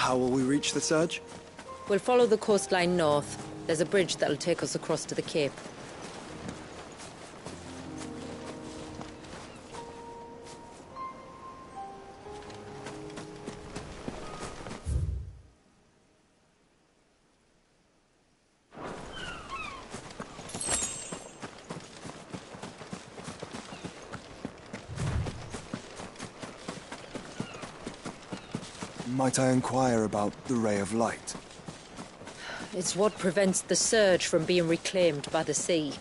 How will we reach the surge? We'll follow the coastline north. There's a bridge that'll take us across to the cape. Might I inquire about the Ray of Light? It's what prevents the surge from being reclaimed by the sea.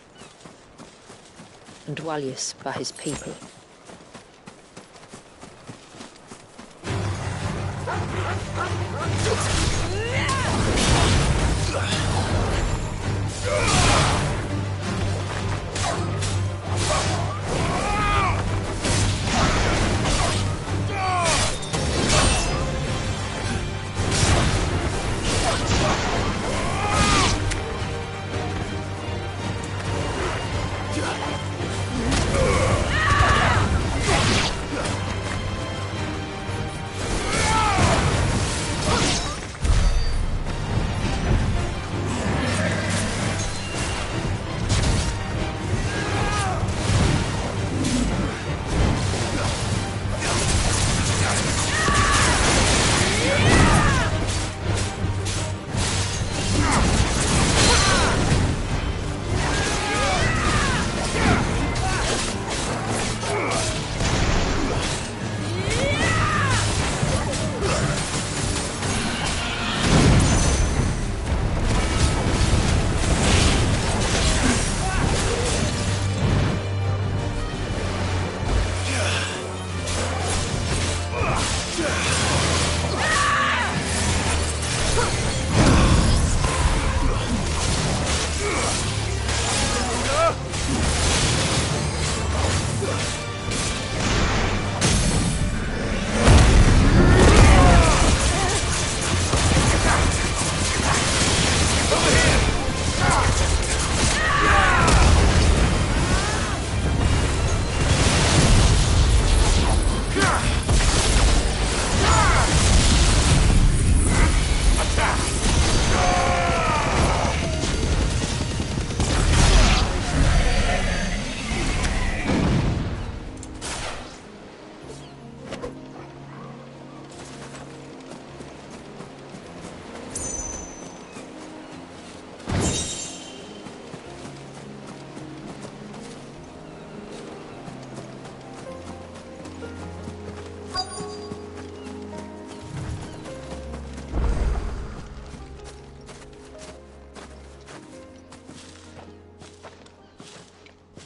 And Dwalius by his people.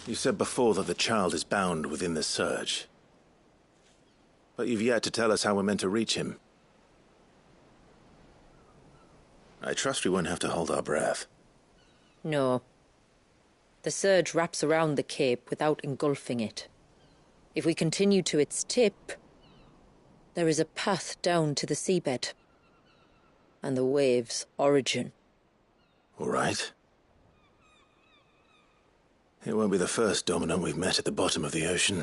You said before that the child is bound within the surge. But you've yet to tell us how we're meant to reach him. I trust we won't have to hold our breath. No. The surge wraps around the cape without engulfing it. If we continue to its tip, there is a path down to the seabed. And the wave's origin. All right. It won't be the first dominant we've met at the bottom of the ocean.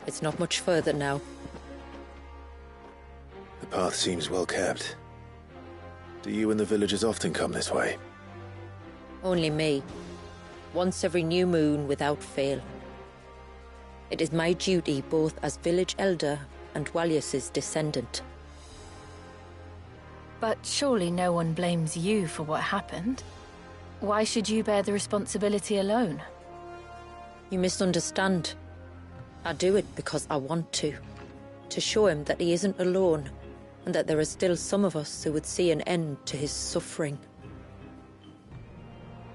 It's not much further now. The path seems well kept. Do you and the villagers often come this way? Only me. Once every new moon without fail. It is my duty both as village elder and Dwalius's descendant. But surely no one blames you for what happened. Why should you bear the responsibility alone? You misunderstand. I do it because I want to show him that he isn't alone, and that there are still some of us who would see an end to his suffering.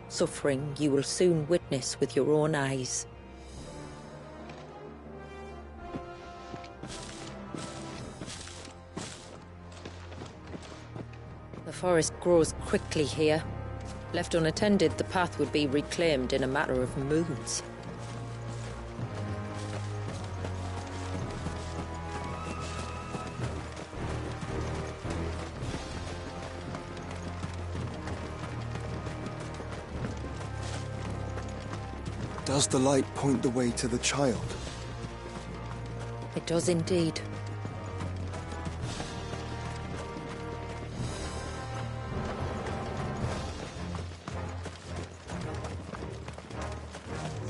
Suffering you will soon witness with your own eyes. The forest grows quickly here. Left unattended, the path would be reclaimed in a matter of moons. Does the light point the way to the child? It does indeed.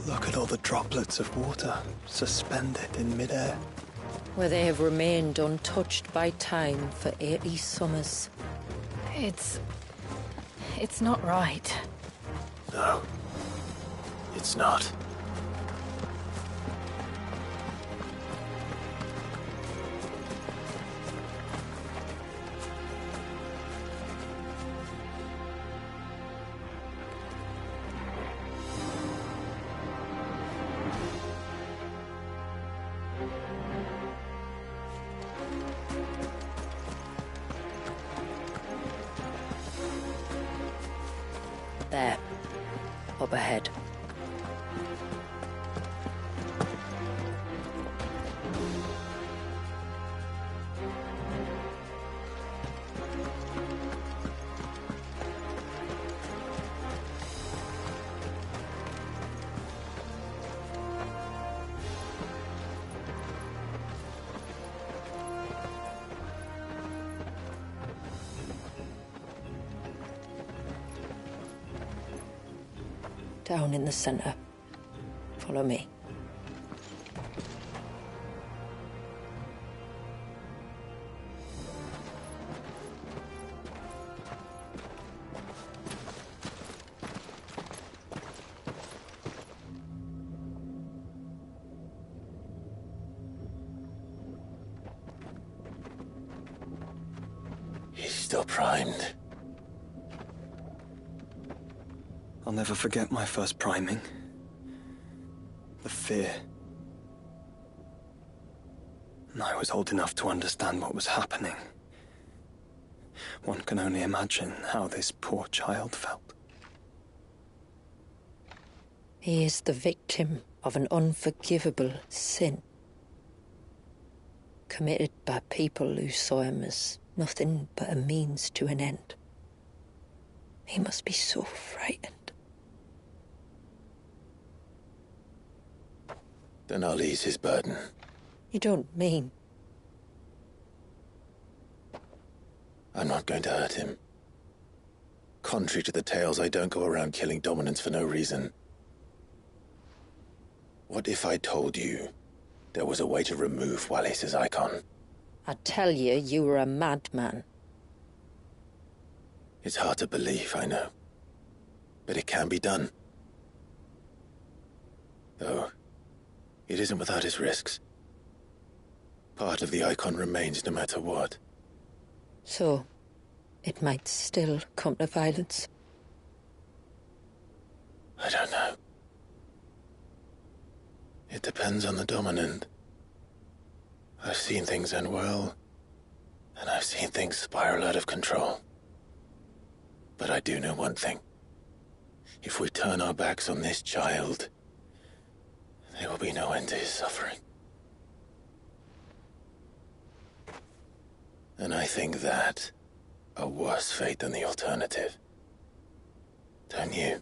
Look at all the droplets of water suspended in midair. Where they have remained untouched by time for 80 summers. It's not right. No, it's not. There. Up ahead. Down in the center. Follow me. He's still primed. I'll never forget my first priming. The fear. And I was old enough to understand what was happening. One can only imagine how this poor child felt. He is the victim of an unforgivable sin. Committed by people who saw him as nothing but a means to an end. He must be so frightened. Then I'll ease his burden. You don't mean... I'm not going to hurt him. Contrary to the tales, I don't go around killing dominants for no reason. What if I told you there was a way to remove Wallis's icon? I tell you, you were a madman. It's hard to believe, I know. But it can be done. Though, it isn't without its risks. Part of the icon remains no matter what. So, it might still come to violence. I don't know. It depends on the dominant. I've seen things end well, and I've seen things spiral out of control. But I do know one thing. If we turn our backs on this child, there will be no end to his suffering. And I think that a worse fate than the alternative. Don't you?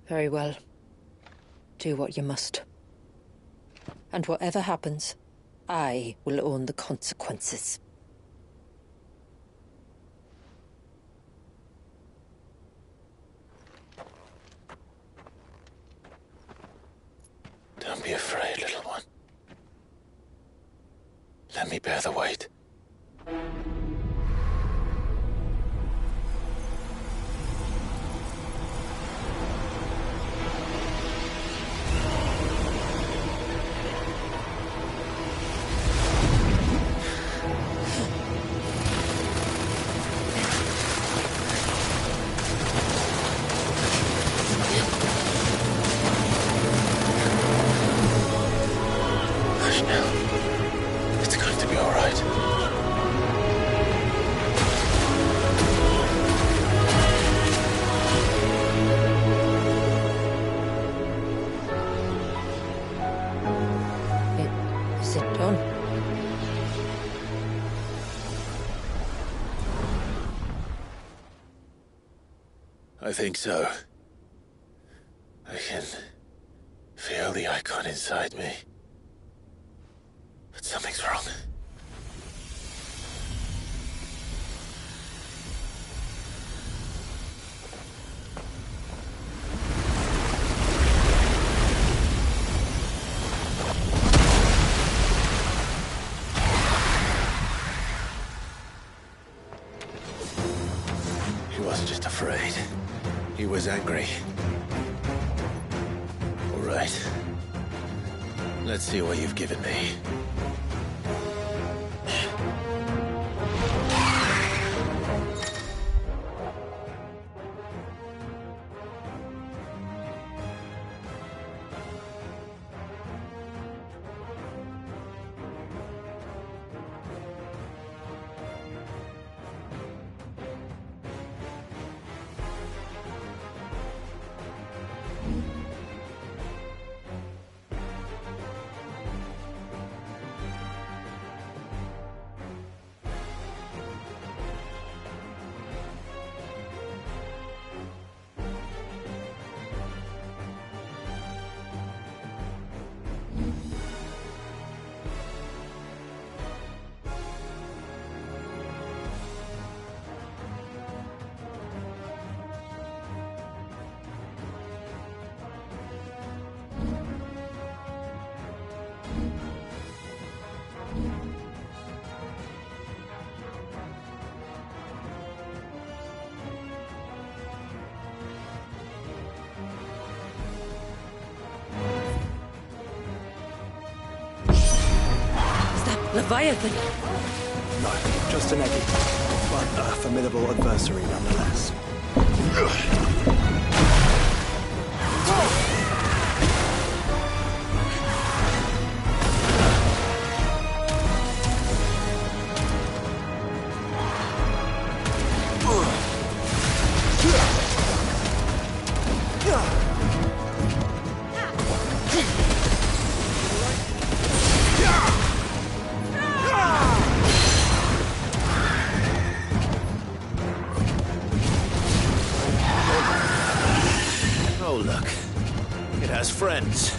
Very well. Do what you must. And whatever happens, I will own the consequences. Don't be afraid, little one. Let me bear the weight. I think so. I can feel the icon inside me. But something's wrong. He wasn't just afraid. He was angry. All right. Let's see what you've given me. Leviathan! No, just an eggy. But a formidable adversary nonetheless. Oh, look. It has friends.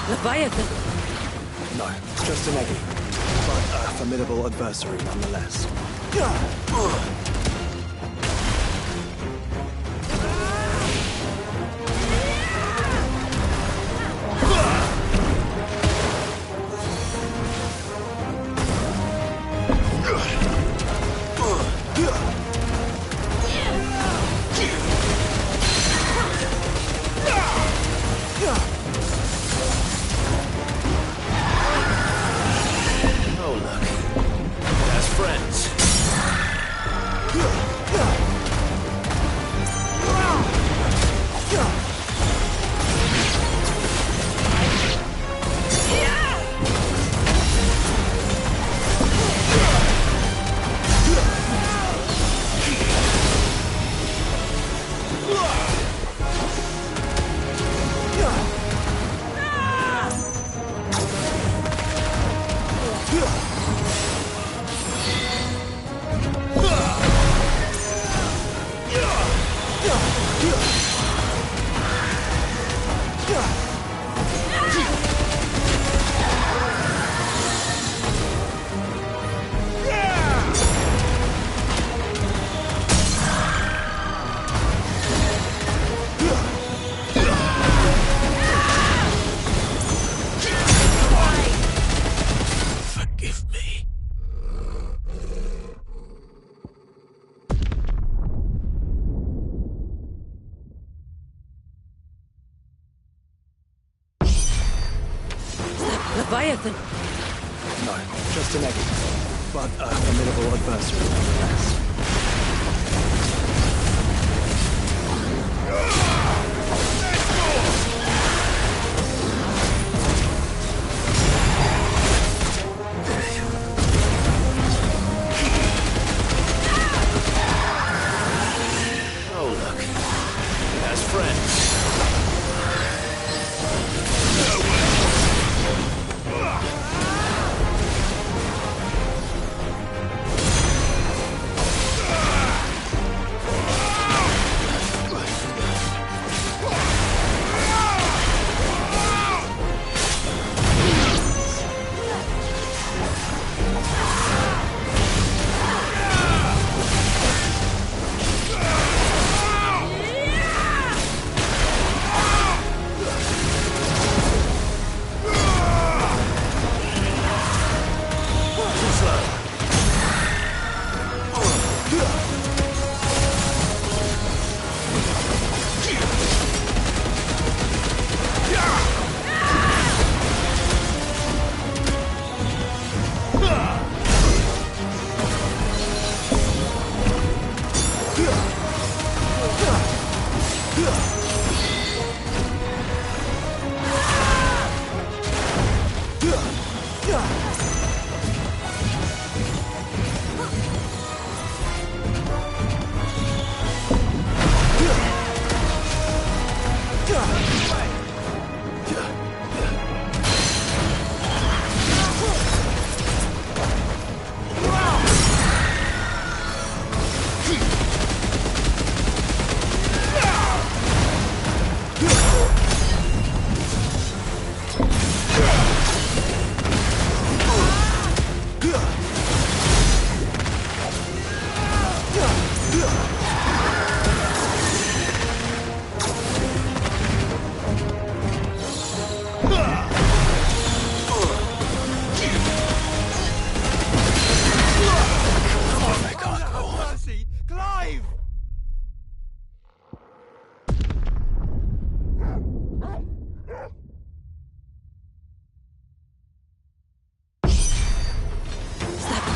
Leviathan! No, it's just an eggy. But a formidable adversary nonetheless. Oh, look. It has friends. Save me. Leviathan! No, just an eggy. But a formidable adversary nonetheless. Oh, look. He has friends.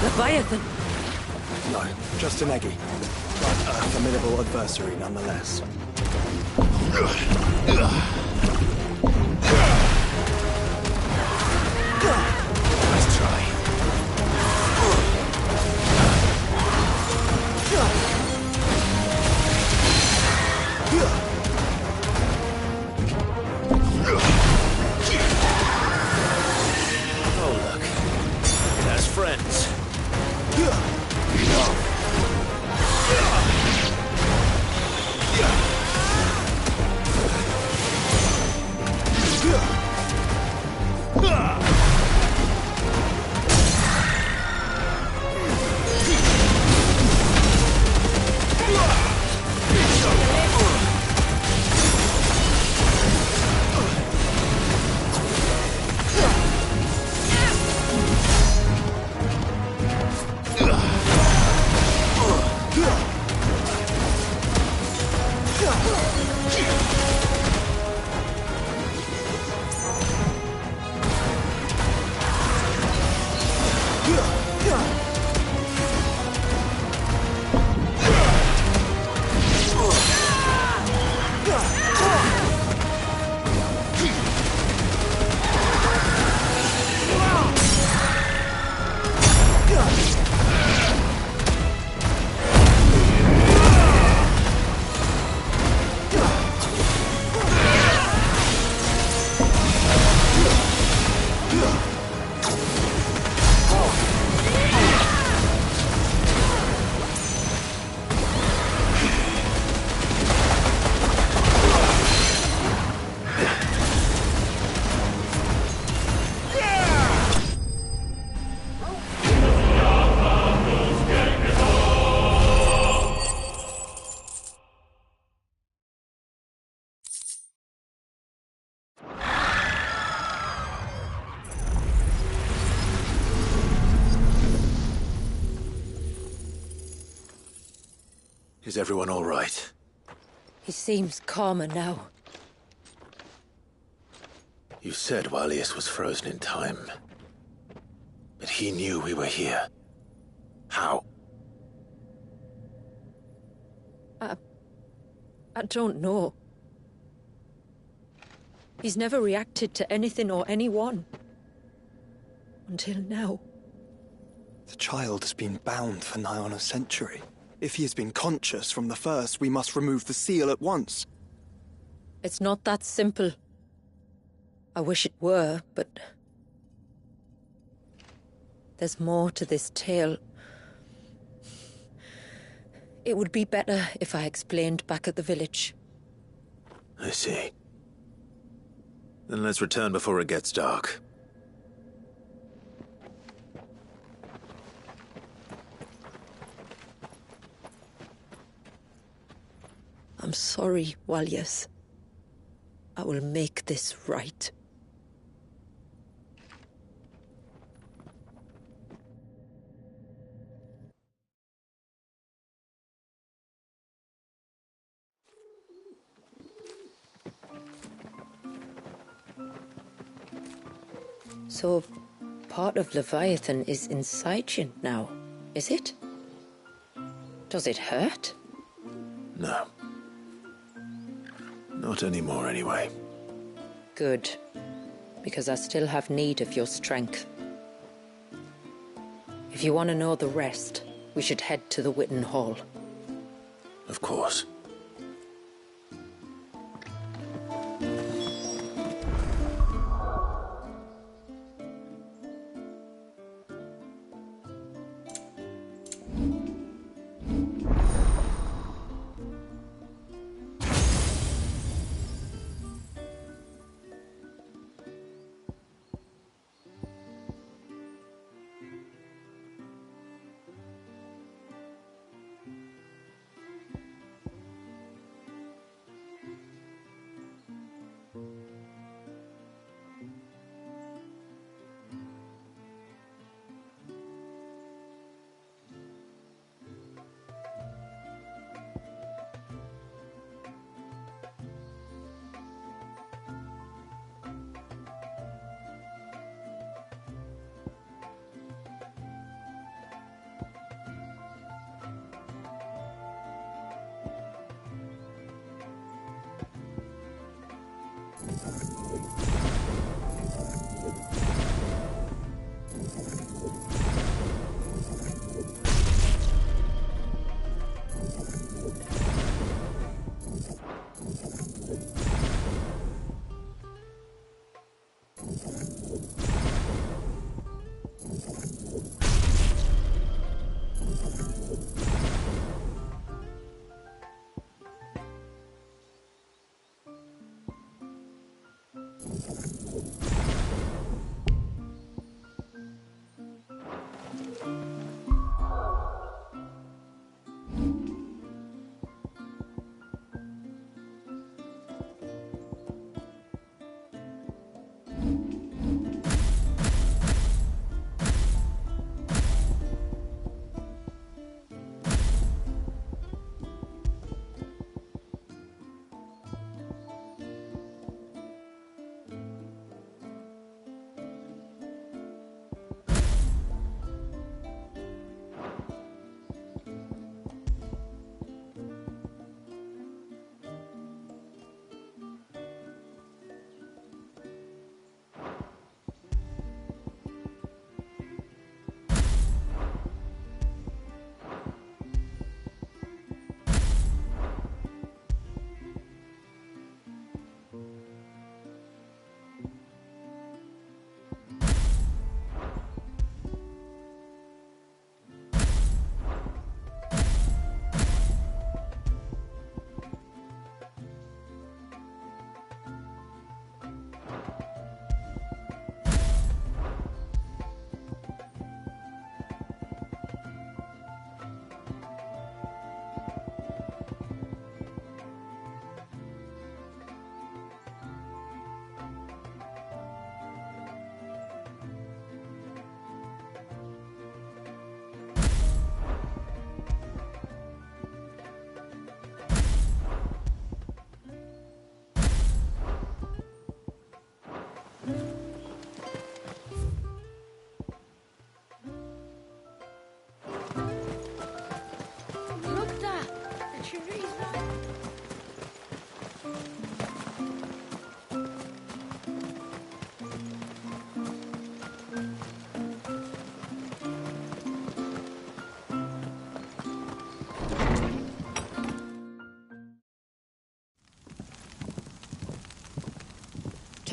Leviathan! No, just an eggy. But a formidable adversary nonetheless. Let's try. Oh, look. It has friends. Is everyone all right? He seems calmer now. You said Walius was frozen in time. But he knew we were here. How? I don't know. He's never reacted to anything or anyone. Until now. The child has been bound for nigh on a century. If he has been conscious from the first, we must remove the seal at once. It's not that simple. I wish it were, but... there's more to this tale. It would be better if I explained back at the village. I see. Then let's return before it gets dark. I'm sorry, Walius. I will make this right. So, part of Leviathan is inside you now, is it? Does it hurt? No. Not anymore, anyway. Good. Because I still have need of your strength. If you want to know the rest, we should head to the Witten Hall. Of course.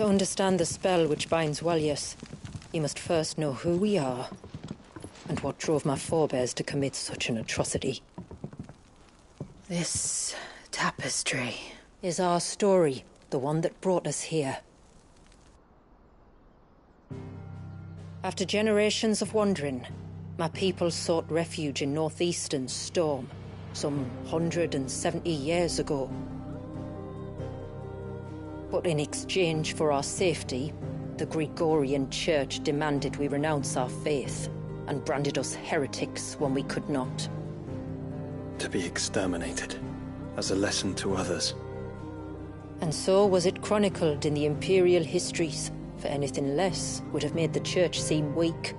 To understand the spell which binds Walyas, you must first know who we are, and what drove my forebears to commit such an atrocity. This tapestry Is our story, the one that brought us here. After generations of wandering, my people sought refuge in northeastern Storm, some 170 years ago. But in exchange for our safety, the Gregorian Church demanded we renounce our faith and branded us heretics when we could not. To be exterminated, as a lesson to others. And so was it chronicled in the imperial histories, for anything less would have made the Church seem weak.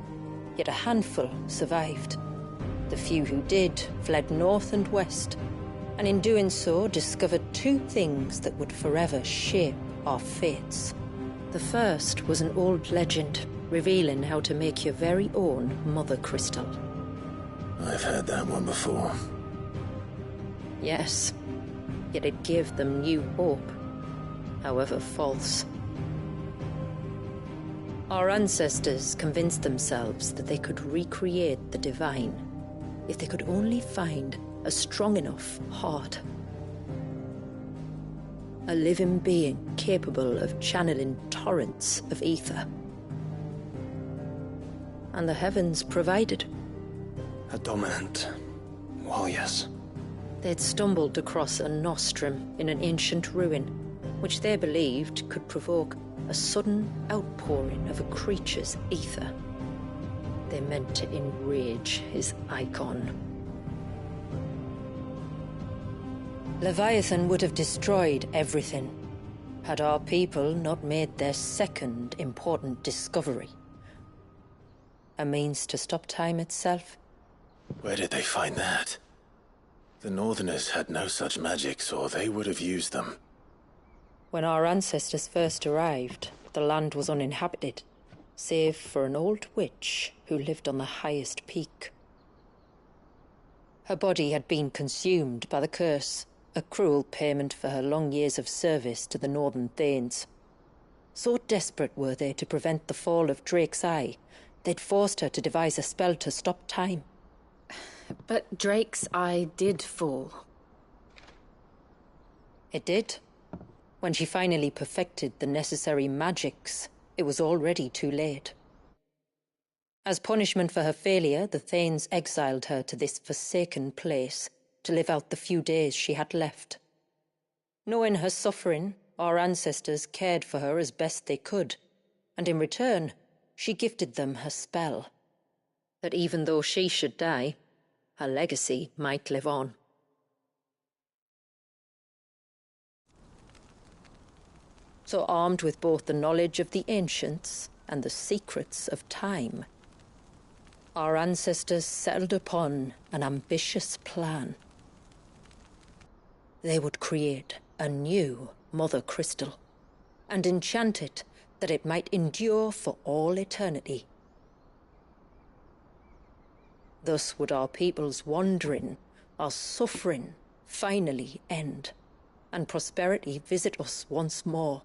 Yet a handful survived. The few who did fled north and west, and in doing so discovered two things that would forever shape our fates. The first was an old legend, revealing how to make your very own Mother Crystal. I've heard that one before. Yes, yet it gave them new hope, however false. Our ancestors convinced themselves that they could recreate the divine if they could only find a strong enough heart. A living being capable of channeling torrents of ether. And the heavens provided. A dominant. Well, yes. They'd stumbled across a nostrum in an ancient ruin, which they believed could provoke a sudden outpouring of a creature's ether. They meant to enrage his icon. Leviathan would have destroyed everything, had our people not made their second important discovery. A means to stop time itself. Where did they find that? The Northerners had no such magics, or they would have used them. When our ancestors first arrived, the land was uninhabited, save for an old witch who lived on the highest peak. Her body had been consumed by the curse, a cruel payment for her long years of service to the Northern Thanes. So desperate were they to prevent the fall of Drake's Eye, they'd forced her to devise a spell to stop time. But Drake's Eye did fall. It did. When she finally perfected the necessary magics, it was already too late. As punishment for her failure, the Thanes exiled her to this forsaken place to live out the few days she had left. Knowing her suffering, our ancestors cared for her as best they could, and in return, she gifted them her spell. That even though she should die, her legacy might live on. So armed with both the knowledge of the ancients and the secrets of time, our ancestors settled upon an ambitious plan. They would create a new Mother Crystal and enchant it that it might endure for all eternity. Thus would our people's wandering, our suffering, finally end, and prosperity visit us once more.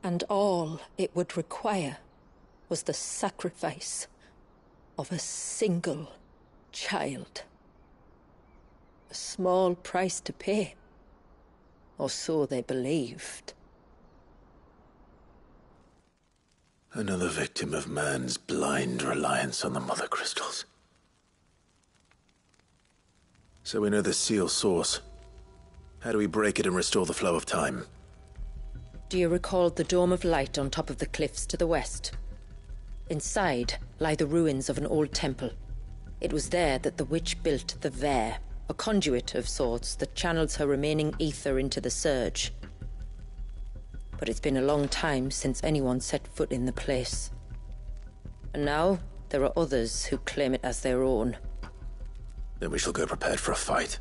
And all it would require was the sacrifice of a single child. A small price to pay, or so they believed. Another victim of man's blind reliance on the Mother Crystals. So we know the seal source. How do we break it and restore the flow of time? Do you recall the dome of light on top of the cliffs to the west? Inside lie the ruins of an old temple. It was there that the witch built the Vare, a conduit of sorts that channels her remaining ether into the surge. But it's been a long time since anyone set foot in the place. And now there are others who claim it as their own. Then we shall go prepared for a fight.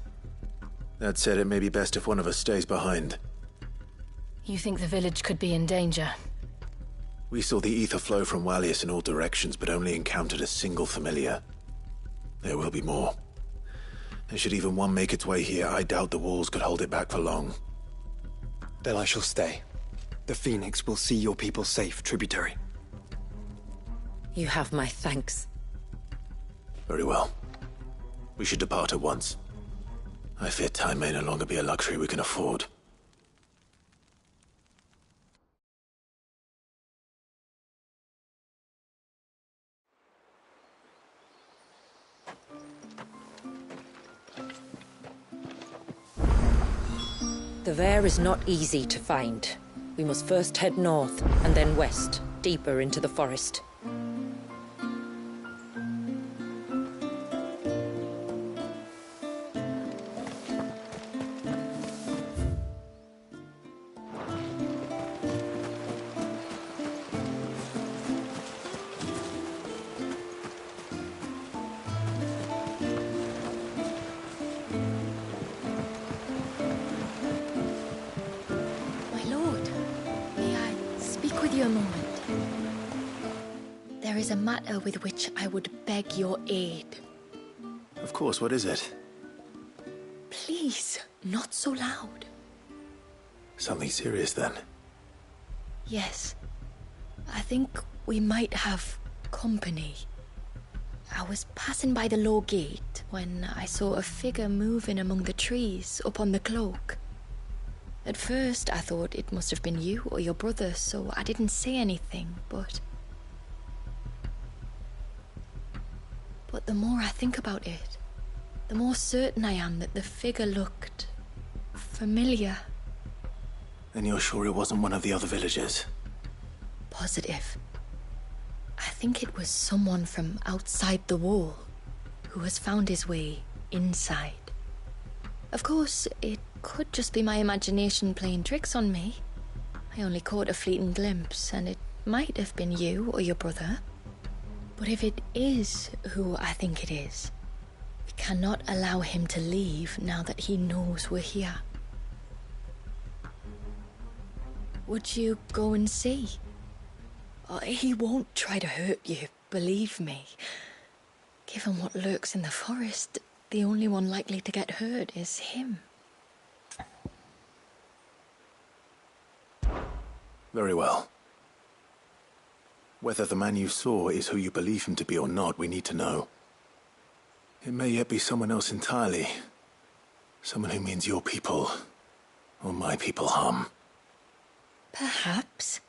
That said, it may be best if one of us stays behind. You think the village could be in danger? We saw the ether flow from Walyas in all directions, but only encountered a single familiar. There will be more. And should even one make its way here, I doubt the walls could hold it back for long. Then I shall stay. The Phoenix will see your people safe, tributary. You have my thanks. Very well. We should depart at once. I fear time may no longer be a luxury we can afford. The Vare is not easy to find. We must first head north, and then west, deeper into the forest. There is a matter with which I would beg your aid. Of course, what is it? Please, not so loud. Something serious, then? Yes. I think we might have company. I was passing by the low gate when I saw a figure moving among the trees up on the cloak. At first, I thought it must have been you or your brother, so I didn't say anything, but the more I think about it, the more certain I am that the figure looked familiar. And you're sure it wasn't one of the other villagers? Positive. I think it was someone from outside the wall who has found his way inside. Of course, it could just be my imagination playing tricks on me. I only caught a fleeting glimpse, and it might have been you or your brother. But if it is who I think it is, we cannot allow him to leave now that he knows we're here. Would you go and see? He won't try to hurt you, believe me. Given what lurks in the forest, the only one likely to get hurt is him. Very well. Whether the man you saw is who you believe him to be or not, we need to know. It may yet be someone else entirely. Someone who means your people, or my people, harm. Perhaps.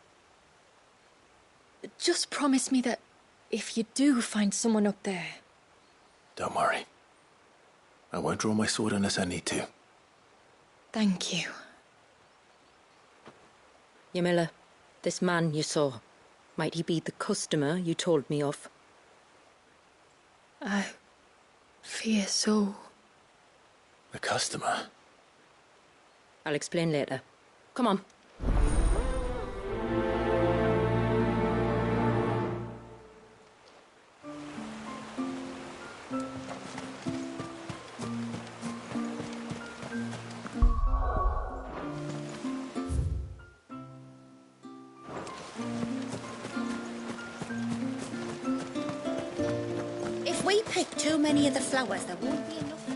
Just promise me that if you do find someone up there... Don't worry. I won't draw my sword unless I need to. Thank you. Ymilla, this man you saw, might he be the customer you told me of? I fear so. The customer? I'll explain later. Come on. If we pick too many of the flowers, there won't be enough.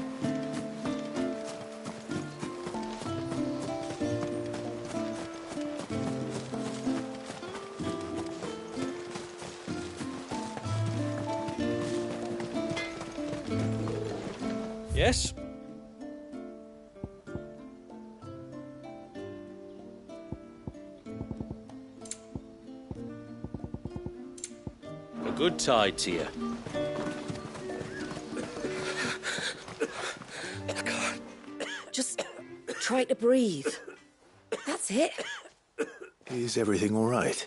Yes? A good tide to you. Just try to breathe. That's it. Is everything all right?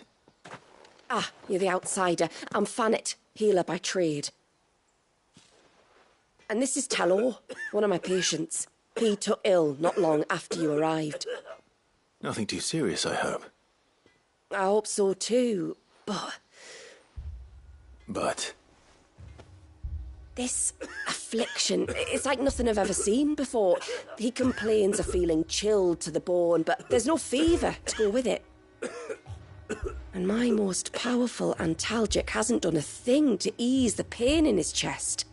Ah, you're the outsider. I'm Fannet, healer by trade. And this is Talor, one of my patients. He took ill not long after you arrived. Nothing too serious, I hope. I hope so too, but... But? This affliction, it's like nothing I've ever seen before. He complains of feeling chilled to the bone, but there's no fever to go with it. And my most powerful antalgic hasn't done a thing to ease the pain in his chest.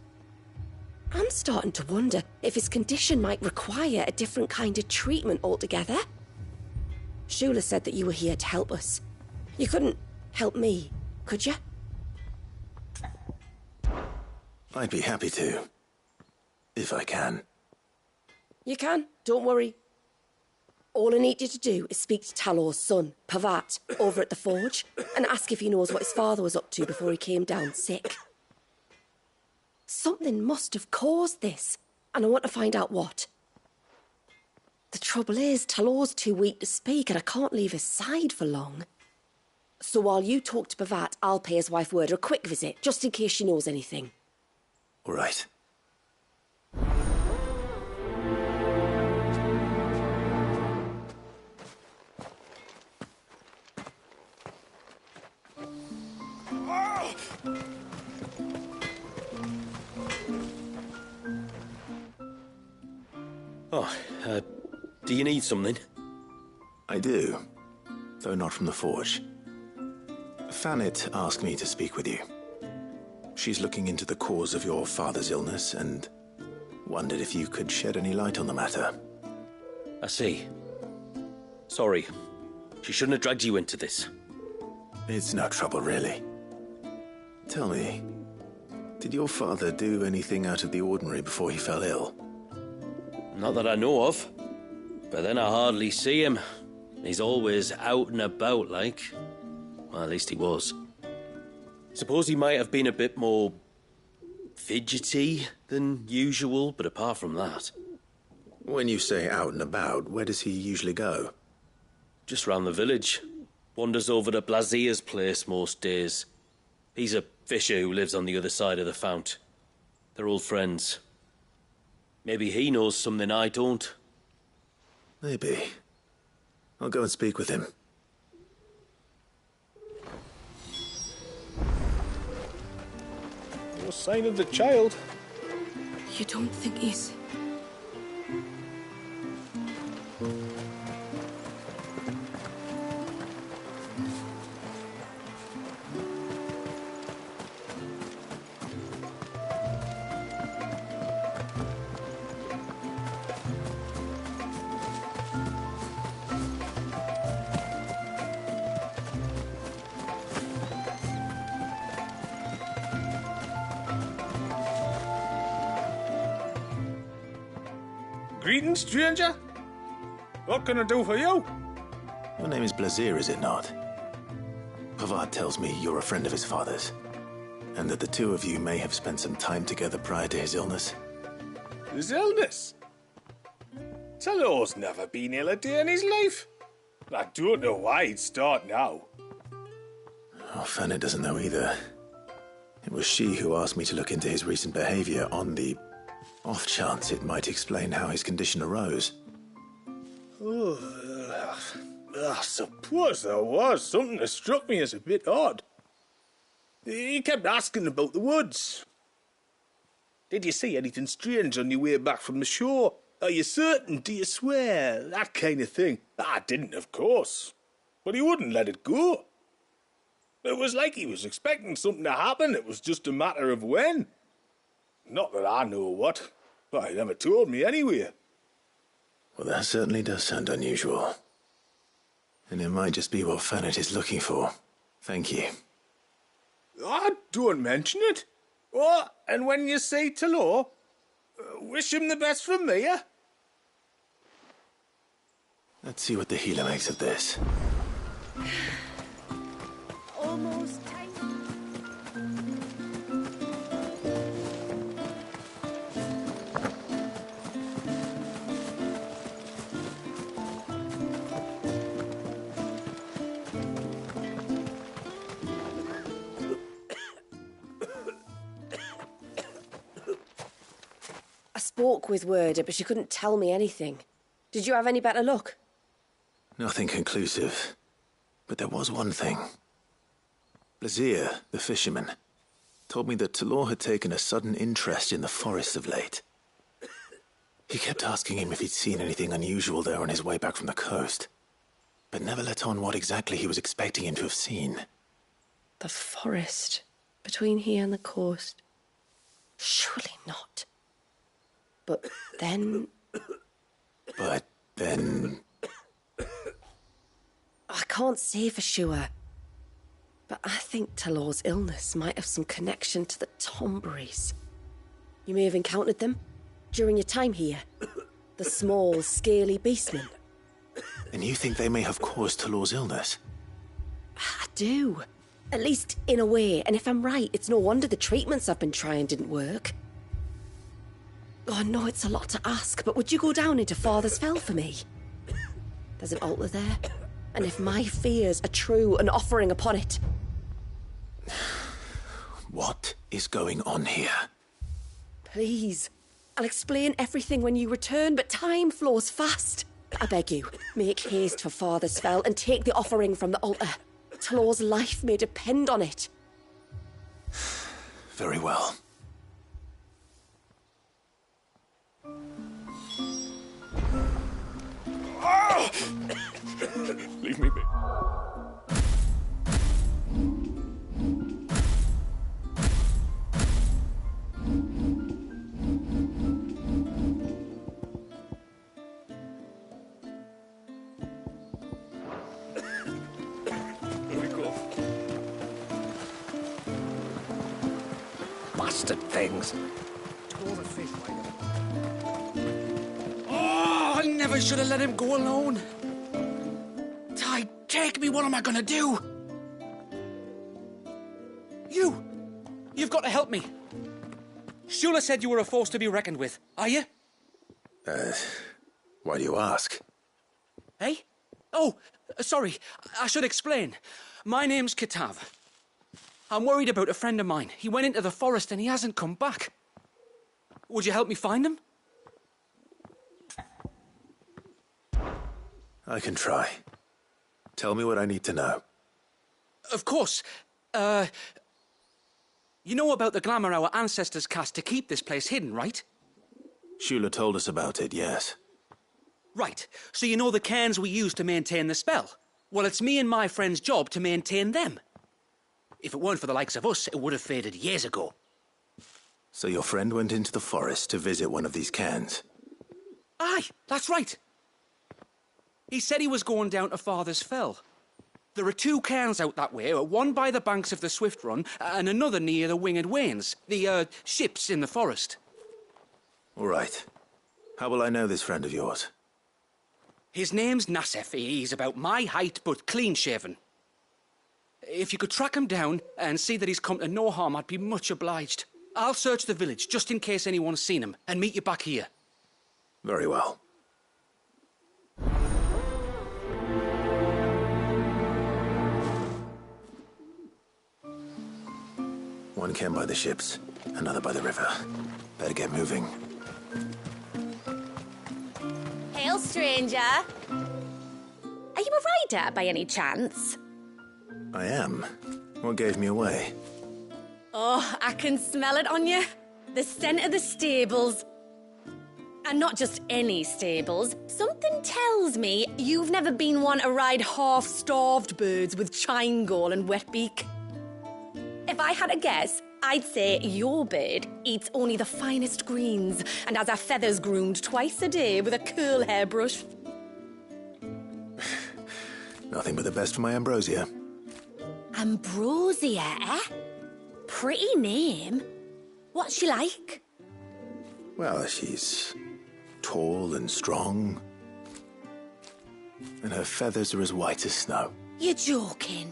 I'm starting to wonder if his condition might require a different kind of treatment altogether. Shula said that you were here to help us. You couldn't help me, could you? I'd be happy to. If I can. You can, don't worry. All I need you to do is speak to Talor's son, Pavat, over at the forge, and ask if he knows what his father was up to before he came down sick. Something must have caused this, and I want to find out what. The trouble is, Talor's too weak to speak, and I can't leave his side for long. So while you talk to Pavat, I'll pay his wife word a quick visit, just in case she knows anything. All right. Do you need something? I do, though not from the forge. Fanit asked me to speak with you. She's looking into the cause of your father's illness and wondered if you could shed any light on the matter. I see. Sorry. She shouldn't have dragged you into this. It's no trouble, really. Tell me, did your father do anything out of the ordinary before he fell ill? Not that I know of. But then I hardly see him. He's always out and about, like. Well, at least he was. Suppose he might have been a bit more fidgety than usual, but apart from that... When you say out and about, where does he usually go? Just round the village. Wanders over to Blazier's place most days. He's a fisher who lives on the other side of the fount. They're old friends. Maybe he knows something I don't. Maybe. I'll go and speak with him. No sign of the child. You don't think he's... Greetings, stranger. What can I do for you? Your name is Blazier, is it not? Pavard tells me you're a friend of his father's, and that the two of you may have spent some time together prior to his illness. His illness? Talor's never been ill a day in his life. I don't know why he'd start now. Oh, Fanny doesn't know either. It was she who asked me to look into his recent behavior on the off chance it might explain how his condition arose. I suppose there was something that struck me as a bit odd. He kept asking about the woods. Did you see anything strange on your way back from the shore? Are you certain? Do you swear? That kind of thing. I didn't, of course. But he wouldn't let it go. It was like he was expecting something to happen. It was just a matter of when. Not that I know what. But he never told me anyway. Well, that certainly does sound unusual. And it might just be what Fanit is looking for. Thank you. Don't mention it. Oh, and when you say Talor, wish him the best from me, eh? Let's see what the healer makes of this. Almost time. I spoke with Werder, but she couldn't tell me anything. Did you have any better luck? Nothing conclusive. But there was one thing. Blazier, the fisherman, told me that Talor had taken a sudden interest in the forest of late. He kept asking him if he'd seen anything unusual there on his way back from the coast, but never let on what exactly he was expecting him to have seen. The forest between here and the coast. Surely not. But then... I can't say for sure. But I think Talor's illness might have some connection to the Tomberries. You may have encountered them during your time here. The small, scaly beastmen. And you think they may have caused Talor's illness? I do. At least in a way, and if I'm right, it's no wonder the treatments I've been trying didn't work. Oh, I know it's a lot to ask, but would you go down into Father's Fell for me? There's an altar there, and if my fears are true, an offering upon it. What is going on here? Please. I'll explain everything when you return, but time flows fast. I beg you, make haste for Father's Fell and take the offering from the altar. Talor's life may depend on it. Very well. Leave me be. Bastard things. Oh, I never should have let him go alone. Ty, take me. What am I gonna do? You've got to help me. Shula said you were a force to be reckoned with. Are you? Why do you ask? Hey? Oh, sorry. I should explain. My name's Kitav. I'm worried about a friend of mine. He went into the forest and he hasn't come back. Would you help me find him? I can try. Tell me what I need to know. Of course. You know about the glamour our ancestors cast to keep this place hidden, right? Shula told us about it, yes. Right. So you know the cairns we use to maintain the spell? Well, it's me and my friend's job to maintain them. If it weren't for the likes of us, it would have faded years ago. So your friend went into the forest to visit one of these cairns? Aye, that's right. He said he was going down to Father's Fell. There are 2 cairns out that way, one by the banks of the Swift Run, and another near the Winged Wains, the, ships in the forest. All right. How will I know this friend of yours? His name's Nassef. He's about my height, but clean-shaven. If you could track him down and see that he's come to no harm, I'd be much obliged. I'll search the village, just in case anyone's seen him, and meet you back here. Very well. One cairn by the ships, another by the river. Better get moving. Hail, stranger. Are you a rider by any chance? I am. What gave me away? Oh, I can smell it on you. The scent of the stables. And not just any stables. Something tells me you've never been one to ride half-starved birds with chine-gall and wet beak. If I had a guess, I'd say your bird eats only the finest greens and has her feathers groomed twice a day with a curl hairbrush. Nothing but the best for my ambrosia. Ambrosia, eh? Pretty name. What's she like? Well, she's tall and strong. And her feathers are as white as snow. You're joking.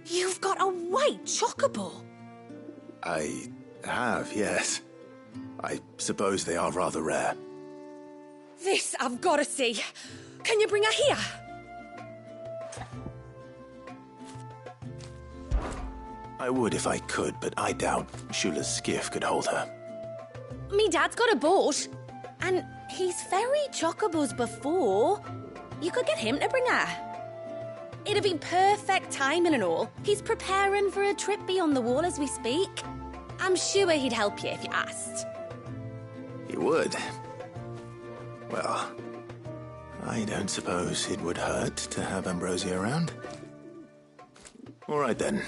You've got a white chocobo. I have, yes. I suppose they are rather rare. This I've got to see. Can you bring her here? I would if I could, but I doubt Shula's skiff could hold her. Me dad's got a boat. And he's ferried chocobos before. You could get him to bring her. It'd be perfect timing and all. He's preparing for a trip beyond the wall as we speak. I'm sure he'd help you if you asked. He would. Well, I don't suppose it would hurt to have Ambrosia around. All right then.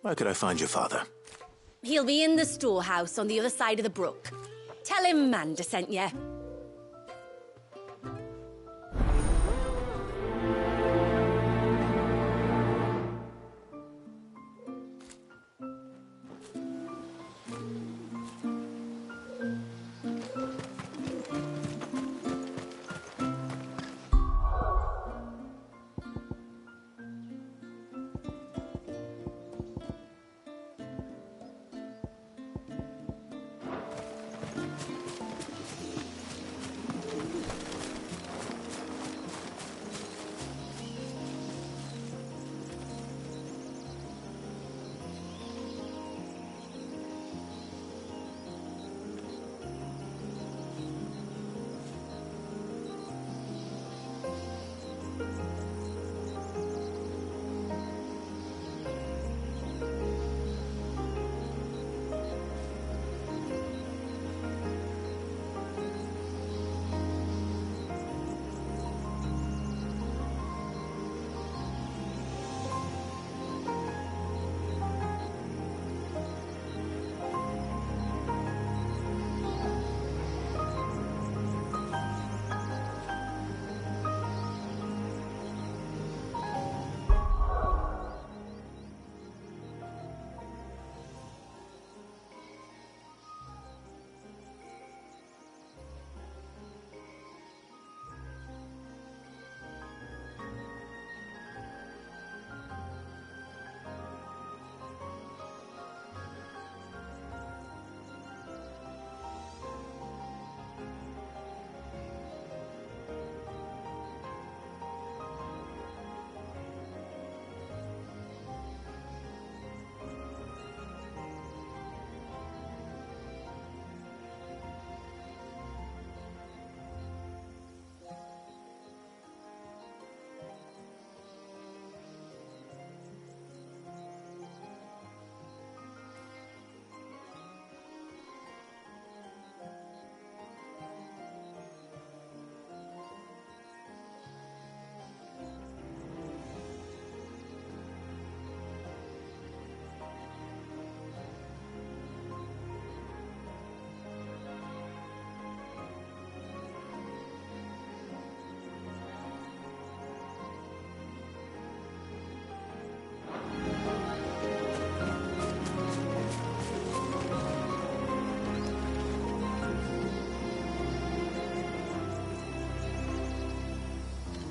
Where could I find your father? He'll be in the storehouse on the other side of the brook. Tell him Manda sent you.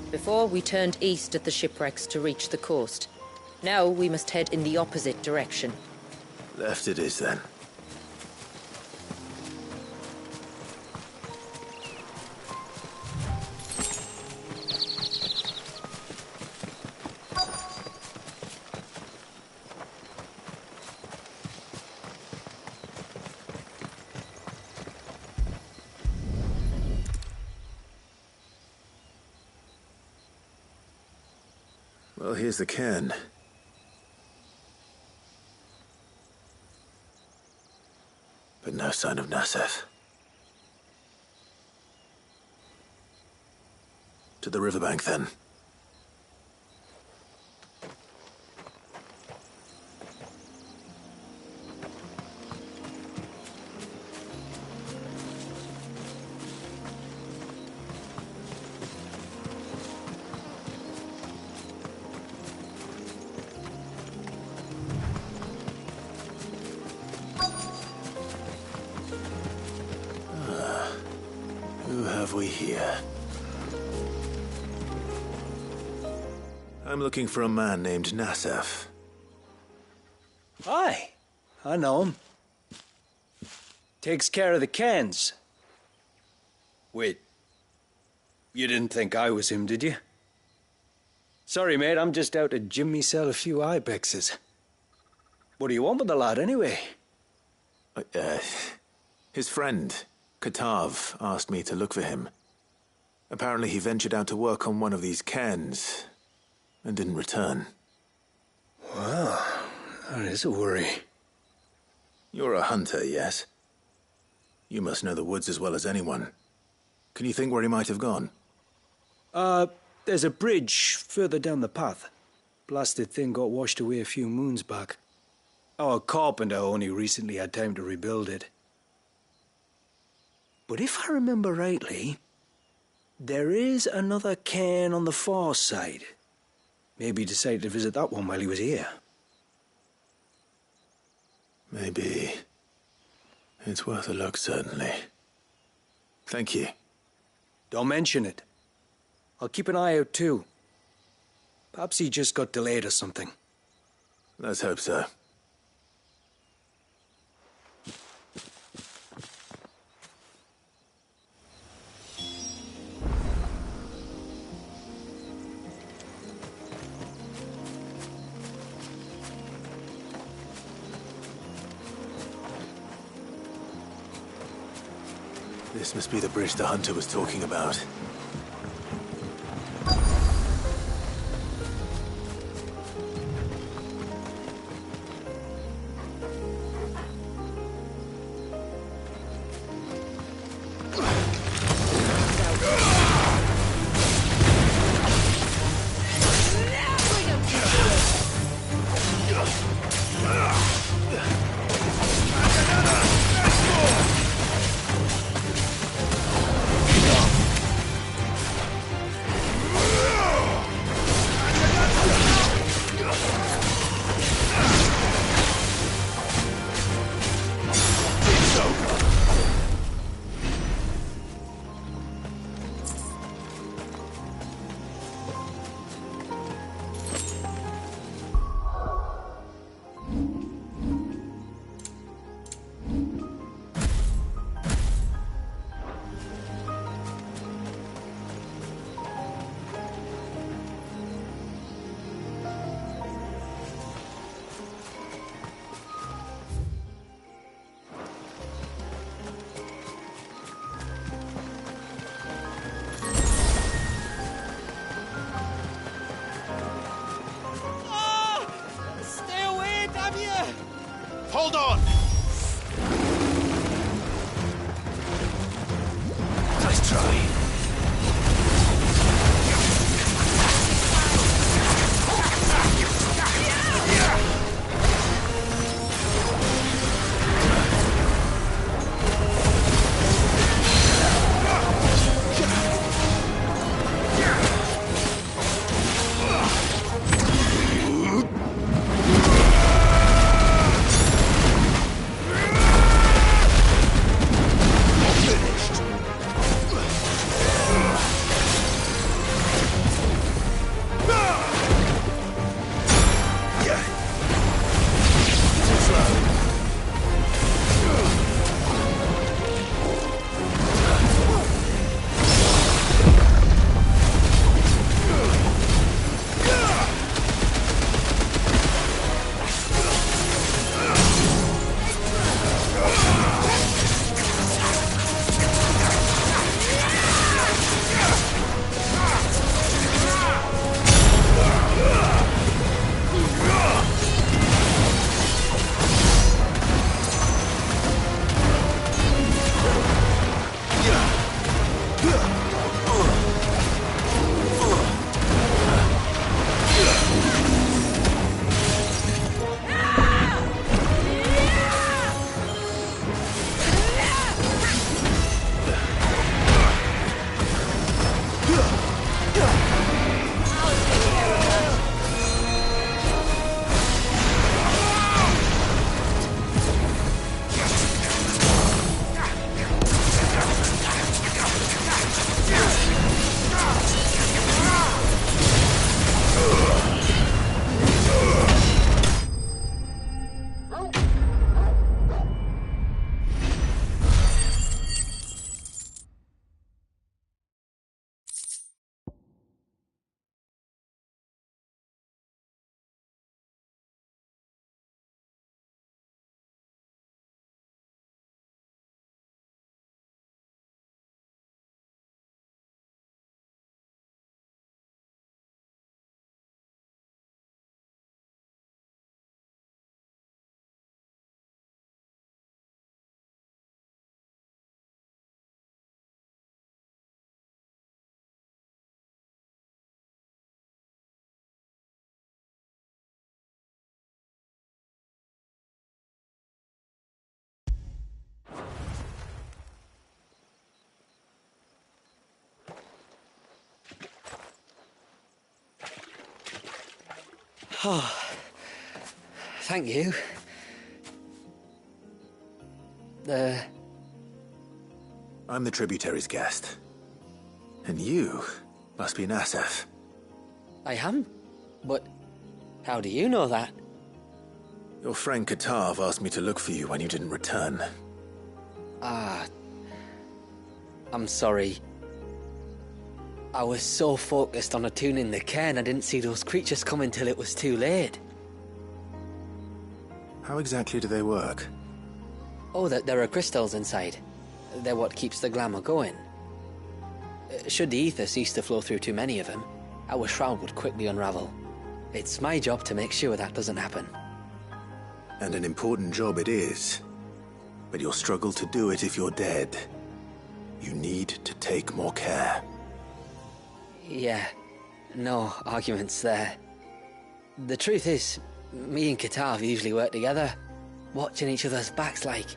Before, we turned east at the shipwrecks to reach the coast. Now we must head in the opposite direction. Left it is, then. Well, here's the cairn. But no sign of Nassef. To the riverbank, then. Who have we here? I'm looking for a man named Nassef. Aye, I know him. Takes care of the cans. Wait, you didn't think I was him, did you? Sorry, mate, I'm just out to gym myself a few ibexes. What do you want with the lad, anyway? His friend, Katav, asked me to look for him. Apparently he ventured out to work on one of these cairns and didn't return. Well, that is a worry. You're a hunter, yes? You must know the woods as well as anyone. Can you think where he might have gone? There's a bridge further down the path. Blasted thing got washed away a few moons back. Our carpenter only recently had time to rebuild it. But if I remember rightly, there is another cairn on the far side. Maybe he decided to visit that one while he was here. Maybe. It's worth a look, certainly. Thank you. Don't mention it. I'll keep an eye out too. Perhaps he just got delayed or something. Let's hope so. This must be the bridge the hunter was talking about. Hold on! Nice try. Oh, thank you. I'm the tributary's guest. And you must be Nassef. I am? But how do you know that? Your friend Katav asked me to look for you when you didn't return. I'm sorry. I was so focused on attuning the cairn I didn't see those creatures coming till it was too late. How exactly do they work? Oh, there are crystals inside. They're what keeps the glamour going. Should the ether cease to flow through too many of them, our shroud would quickly unravel. It's my job to make sure that doesn't happen. And an important job it is. But you'll struggle to do it if you're dead. You need to take more care. Yeah, no arguments there. The truth is, me and Katav usually work together, watching each other's backs like.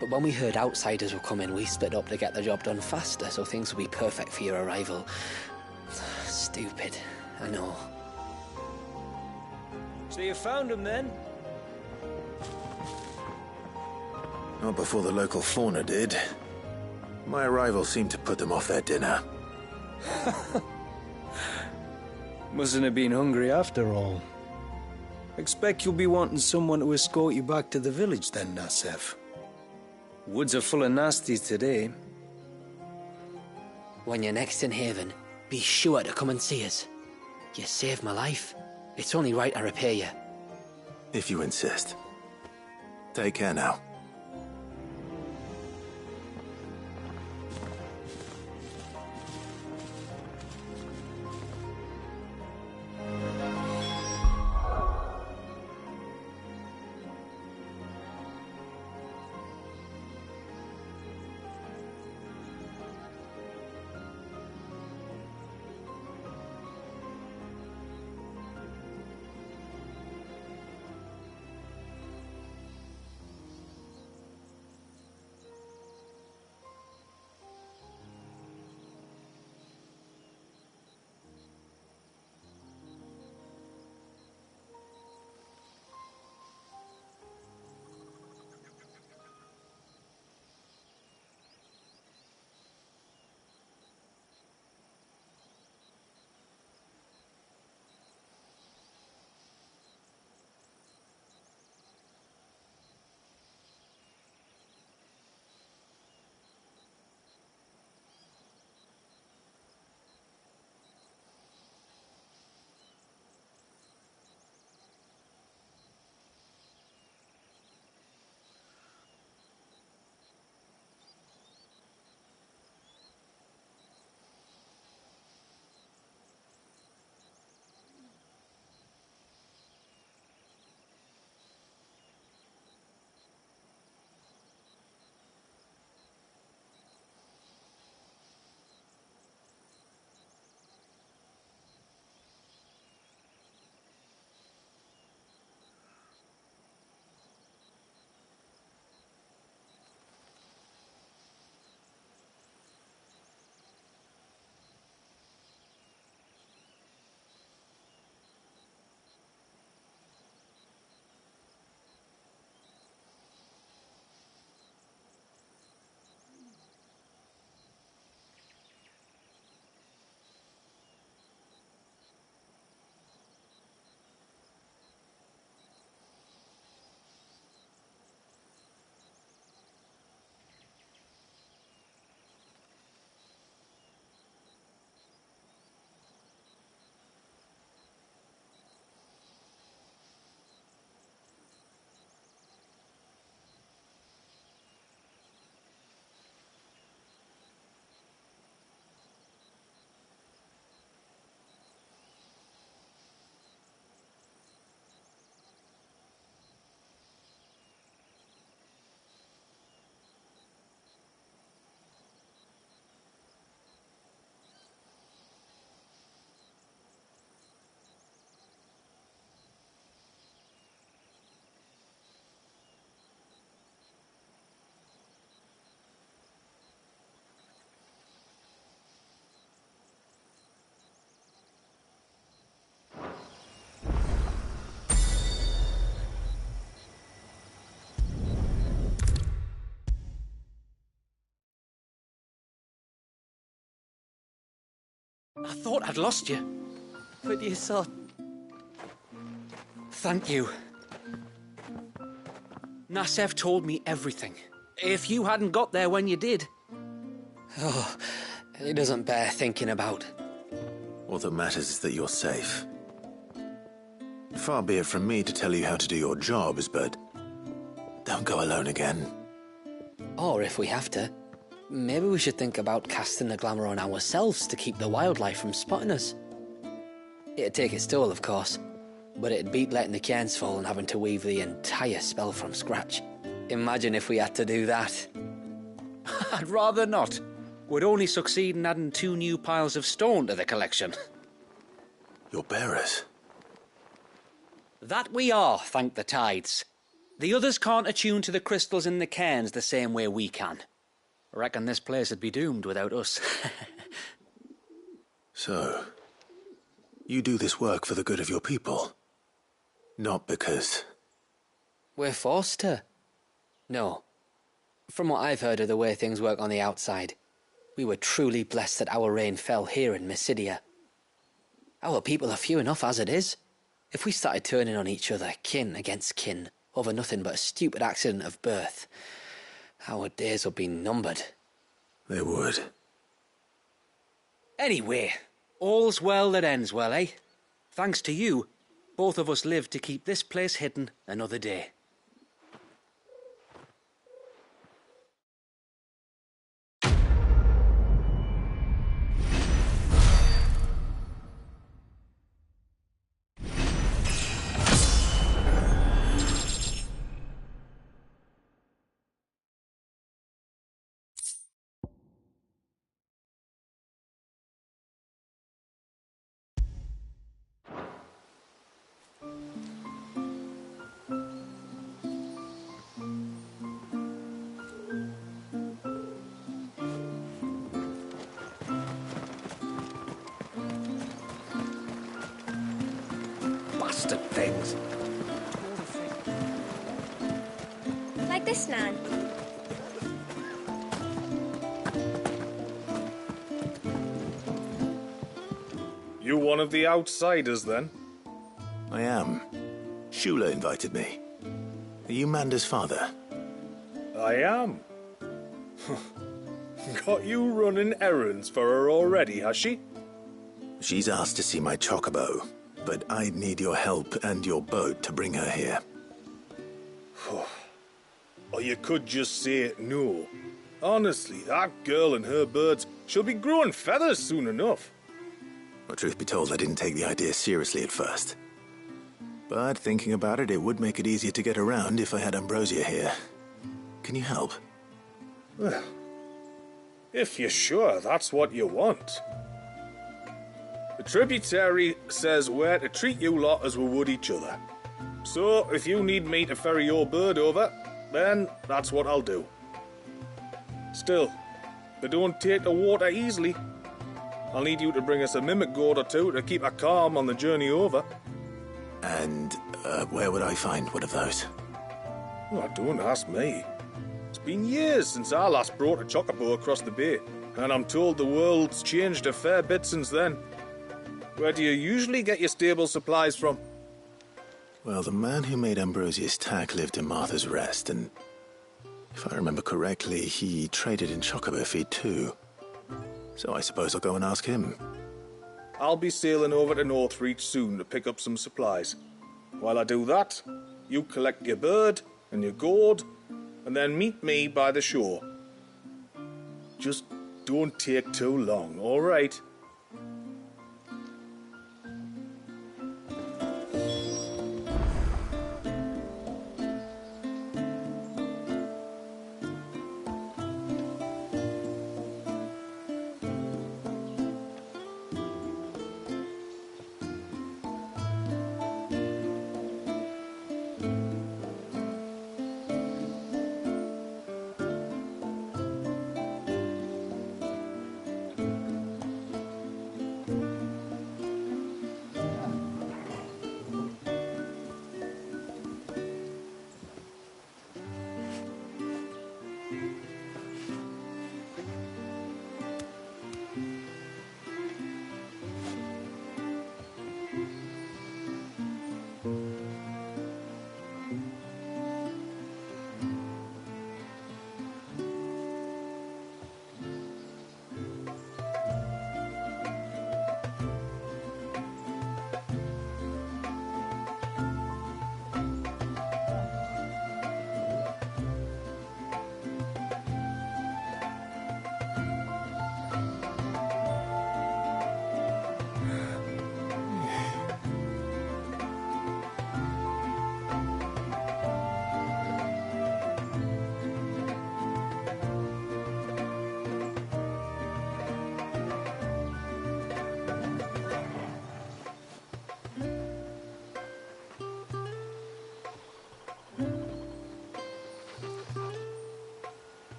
But when we heard outsiders were coming, we split up to get the job done faster, so things would be perfect for your arrival. Stupid, I know. So you found him then? Not before the local fauna did. My arrival seemed to put them off their dinner. Mustn't have been hungry after all. Expect you'll be wanting someone to escort you back to the village then, Nassef. Woods are full of nasties today. When you're next in Haven, be sure to come and see us. You saved my life. It's only right I repay you. If you insist. Take care now. I thought I'd lost you. But you saw... Thank you. Nassef told me everything. If you hadn't got there when you did... Oh, it doesn't bear thinking about. All that matters is that you're safe. Far be it from me to tell you how to do your jobs, but don't go alone again. Or if we have to, maybe we should think about casting the glamour on ourselves to keep the wildlife from spotting us. It'd take its toll, of course, but it'd beat letting the cairns fall and having to weave the entire spell from scratch. Imagine if we had to do that. I'd rather not. We'd only succeed in adding 2 new piles of stone to the collection. Your bearers? That we are, thank the tides. The others can't attune to the crystals in the cairns the same way we can. I reckon this place would be doomed without us. So, you do this work for the good of your people? Not because... We're forced to. No. From what I've heard of the way things work on the outside, we were truly blessed that our rain fell here in Mysidia. Our people are few enough as it is. If we started turning on each other, kin against kin, over nothing but a stupid accident of birth, our days would be numbered. They would. Anyway, all's well that ends well, eh? Thanks to you, both of us lived to keep this place hidden another day. Bastard things. Like this, Nan. You one of the outsiders, then? I am. Shula invited me. Are you Manda's father? I am. Got you running errands for her already, has she? She's asked to see my chocobo, but I'd need your help and your boat to bring her here. Or you could just say no. Honestly, that girl and her birds, she'll be growing feathers soon enough. Well, truth be told, I didn't take the idea seriously at first. But thinking about it, it would make it easier to get around if I had Ambrosia here. Can you help? Well, if you're sure that's what you want. The tributary says we're to treat you lot as we would each other. So, if you need me to ferry your bird over, then that's what I'll do. Still, they don't take the water easily. I'll need you to bring us a mimic gourd or two to keep her calm on the journey over. And where would I find one of those? Oh, don't ask me. It's been years since I last brought a chocobo across the bay, and I'm told the world's changed a fair bit since then. Where do you usually get your stable supplies from? Well, the man who made Ambrosia's tack lived in Martha's Rest, and if I remember correctly, he traded in chocobo feed too. So I suppose I'll go and ask him. I'll be sailing over to Northreach soon to pick up some supplies. While I do that, you collect your bird and your gourd, and then meet me by the shore. Just don't take too long, all right?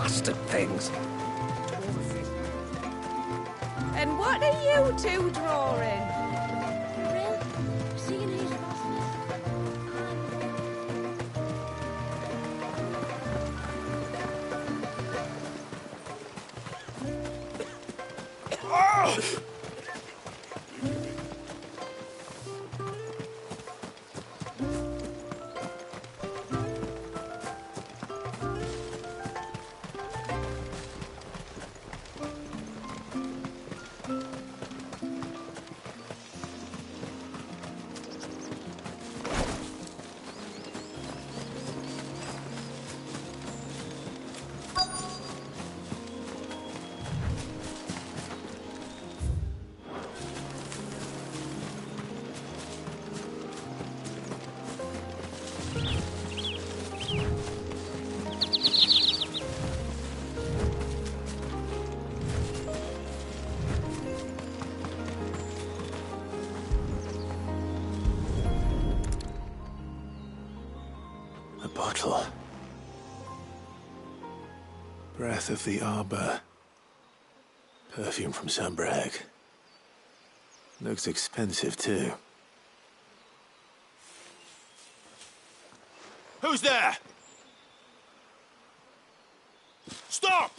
bastard things. And what are you two drawing? Bottle. Breath of the arbor. Perfume from Sunbrag. Looks expensive, too. Who's there? Stop!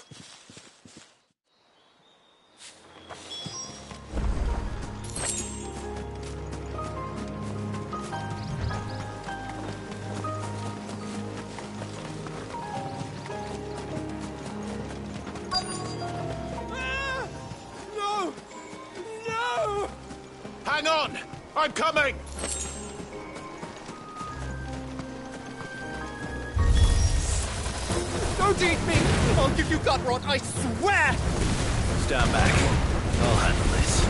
Hang on! I'm coming! Don't eat me! I'll give you gut rot, I swear! Stand back. I'll handle this.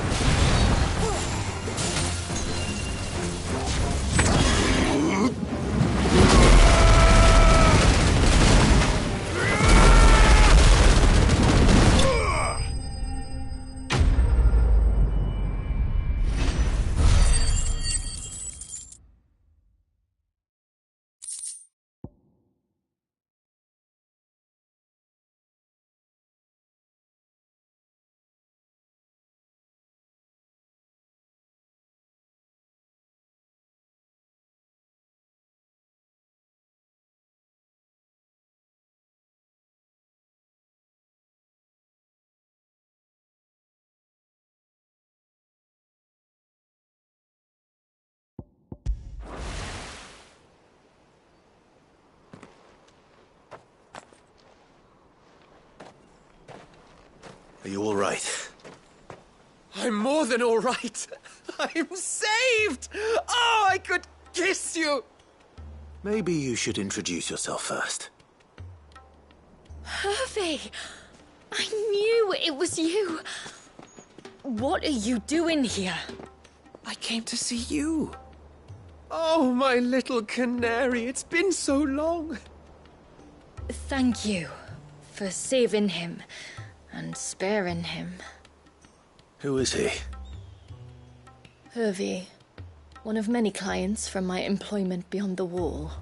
Are you all right? I'm more than all right. I'm saved! Oh, I could kiss you! Maybe you should introduce yourself first. Hervey! I knew it was you. What are you doing here? I came to see you. Oh, my little canary, it's been so long. Thank you for saving him and sparing him. Who is he? Hervey, one of many clients from my employment beyond the wall.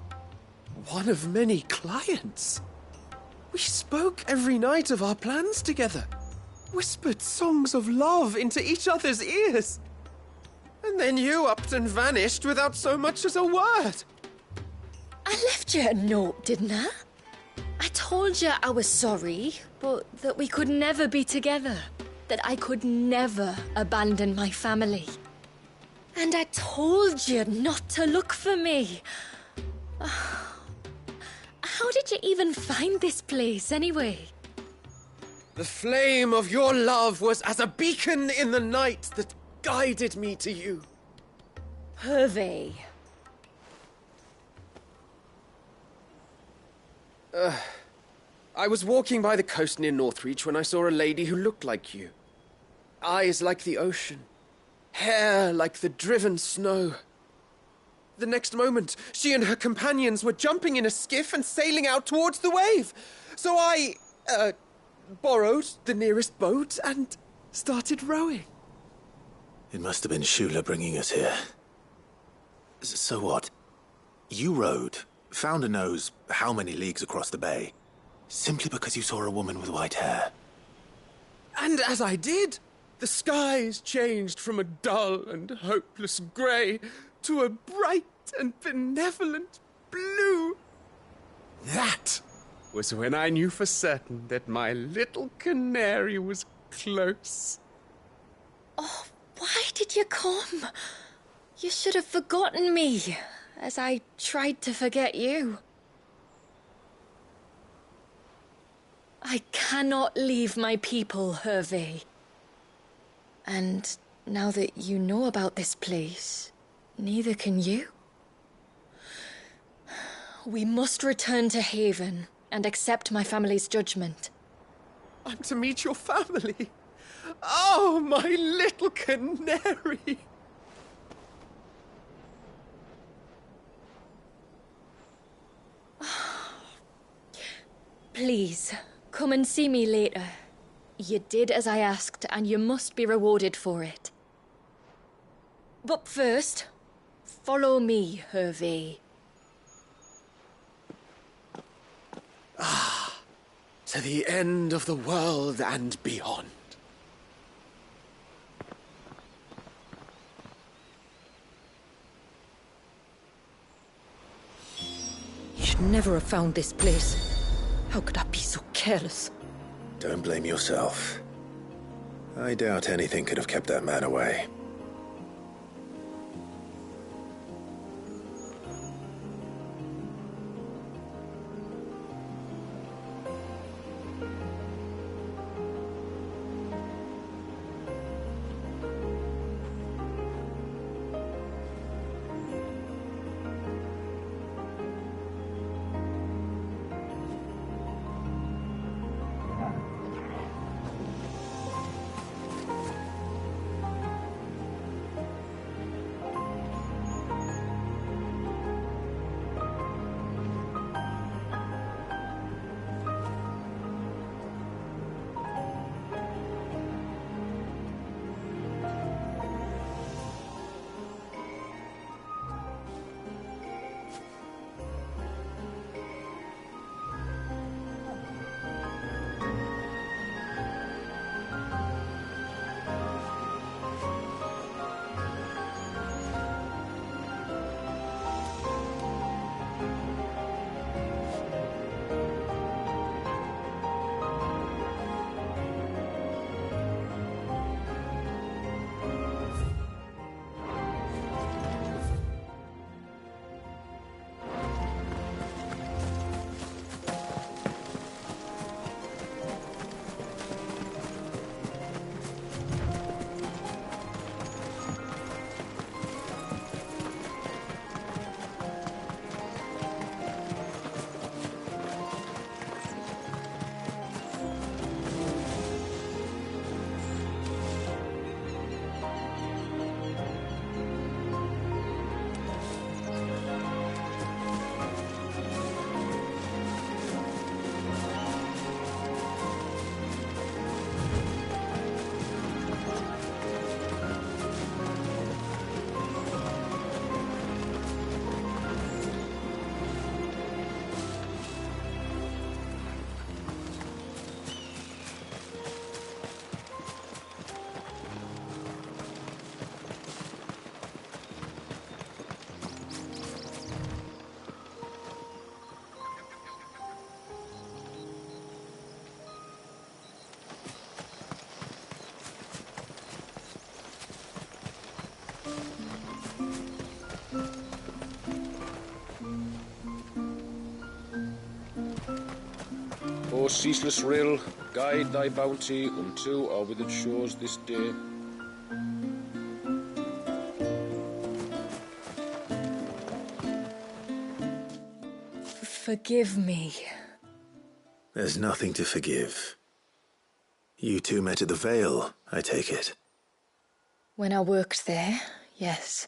One of many clients? We spoke every night of our plans together. Whispered songs of love into each other's ears. And then you upped and vanished without so much as a word. I left you a note, didn't I? I told you I was sorry, but that we could never be together. That I could never abandon my family. And I told you not to look for me. How did you even find this place, anyway? The flame of your love was as a beacon in the night that guided me to you. Hervey. I was walking by the coast near Northreach when I saw a lady who looked like you. Eyes like the ocean. Hair like the driven snow. The next moment, she and her companions were jumping in a skiff and sailing out towards the wave. So I, borrowed the nearest boat and started rowing. It must have been Shula bringing us here. So what? You rowed, found a nose how many leagues across the bay, Simply because you saw a woman with white hair. And as I did, the skies changed from a dull and hopeless grey to a bright and benevolent blue. That was when I knew for certain that my little canary was close. Oh, why did you come? You should have forgotten me, as I tried to forget you. I cannot leave my people, Hervé. And now that you know about this place, neither can you. We must return to Haven and accept my family's judgment. I'm to meet your family. Oh, my little canary. Please, come and see me later. You did as I asked, and you must be rewarded for it. But first, follow me, Hervé. To the end of the world and beyond. You should never have found this place. How could I be so careless? Don't blame yourself. I doubt anything could have kept that man away. O ceaseless rill, guide thy bounty unto our withered shores this day. Forgive me. There's nothing to forgive. You two met at the Vale, I take it. When I worked there, yes.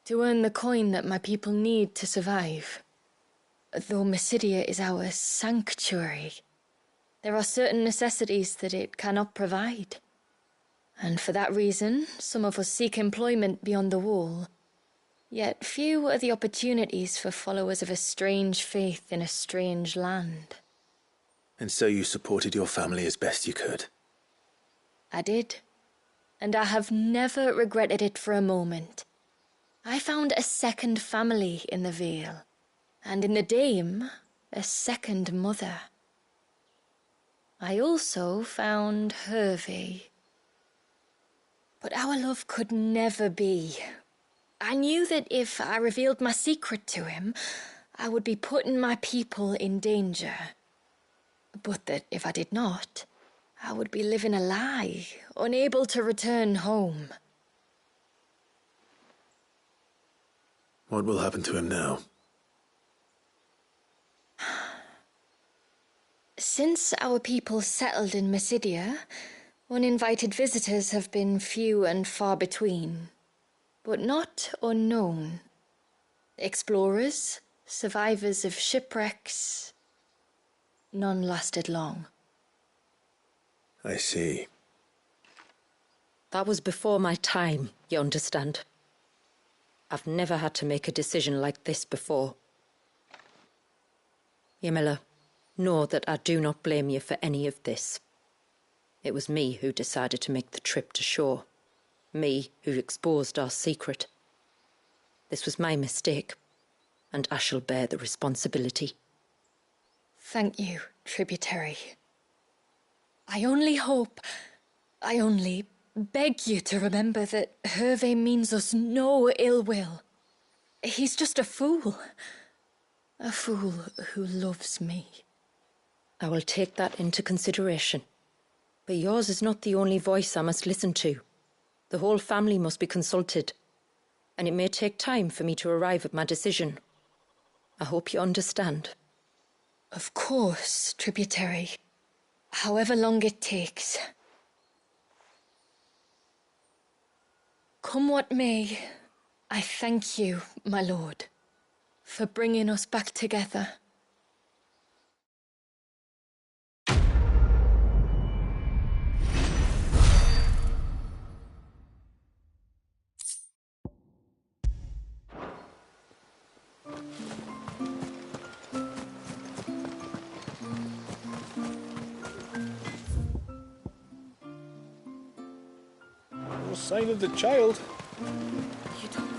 To earn the coin that my people need to survive. Though Mysidia is our sanctuary, there are certain necessities that it cannot provide. And for that reason, some of us seek employment beyond the wall. Yet few are the opportunities for followers of a strange faith in a strange land. And so you supported your family as best you could? I did. And I have never regretted it for a moment. I found a second family in the Vale, and in the Dame, a second mother. I also found Hervey. But our love could never be. I knew that if I revealed my secret to him, I would be putting my people in danger. But that if I did not, I would be living a lie, unable to return home. What will happen to him now? Since our people settled in Mysidia, uninvited visitors have been few and far between, but not unknown. Explorers, survivors of shipwrecks, none lasted long. I see. That was before my time, you understand. I've never had to make a decision like this before. Ymila, know that I do not blame you for any of this. It was me who decided to make the trip to shore. Me who exposed our secret. This was my mistake, and I shall bear the responsibility. Thank you, tributary. I only beg you to remember that Hervey means us no ill will. He's just a fool. A fool who loves me. I will take that into consideration. But yours is not the only voice I must listen to. The whole family must be consulted, and it may take time for me to arrive at my decision. I hope you understand. Of course, tributary. However long it takes. Come what may, I thank you, my lord, for bringing us back together. No sign of the child. You don't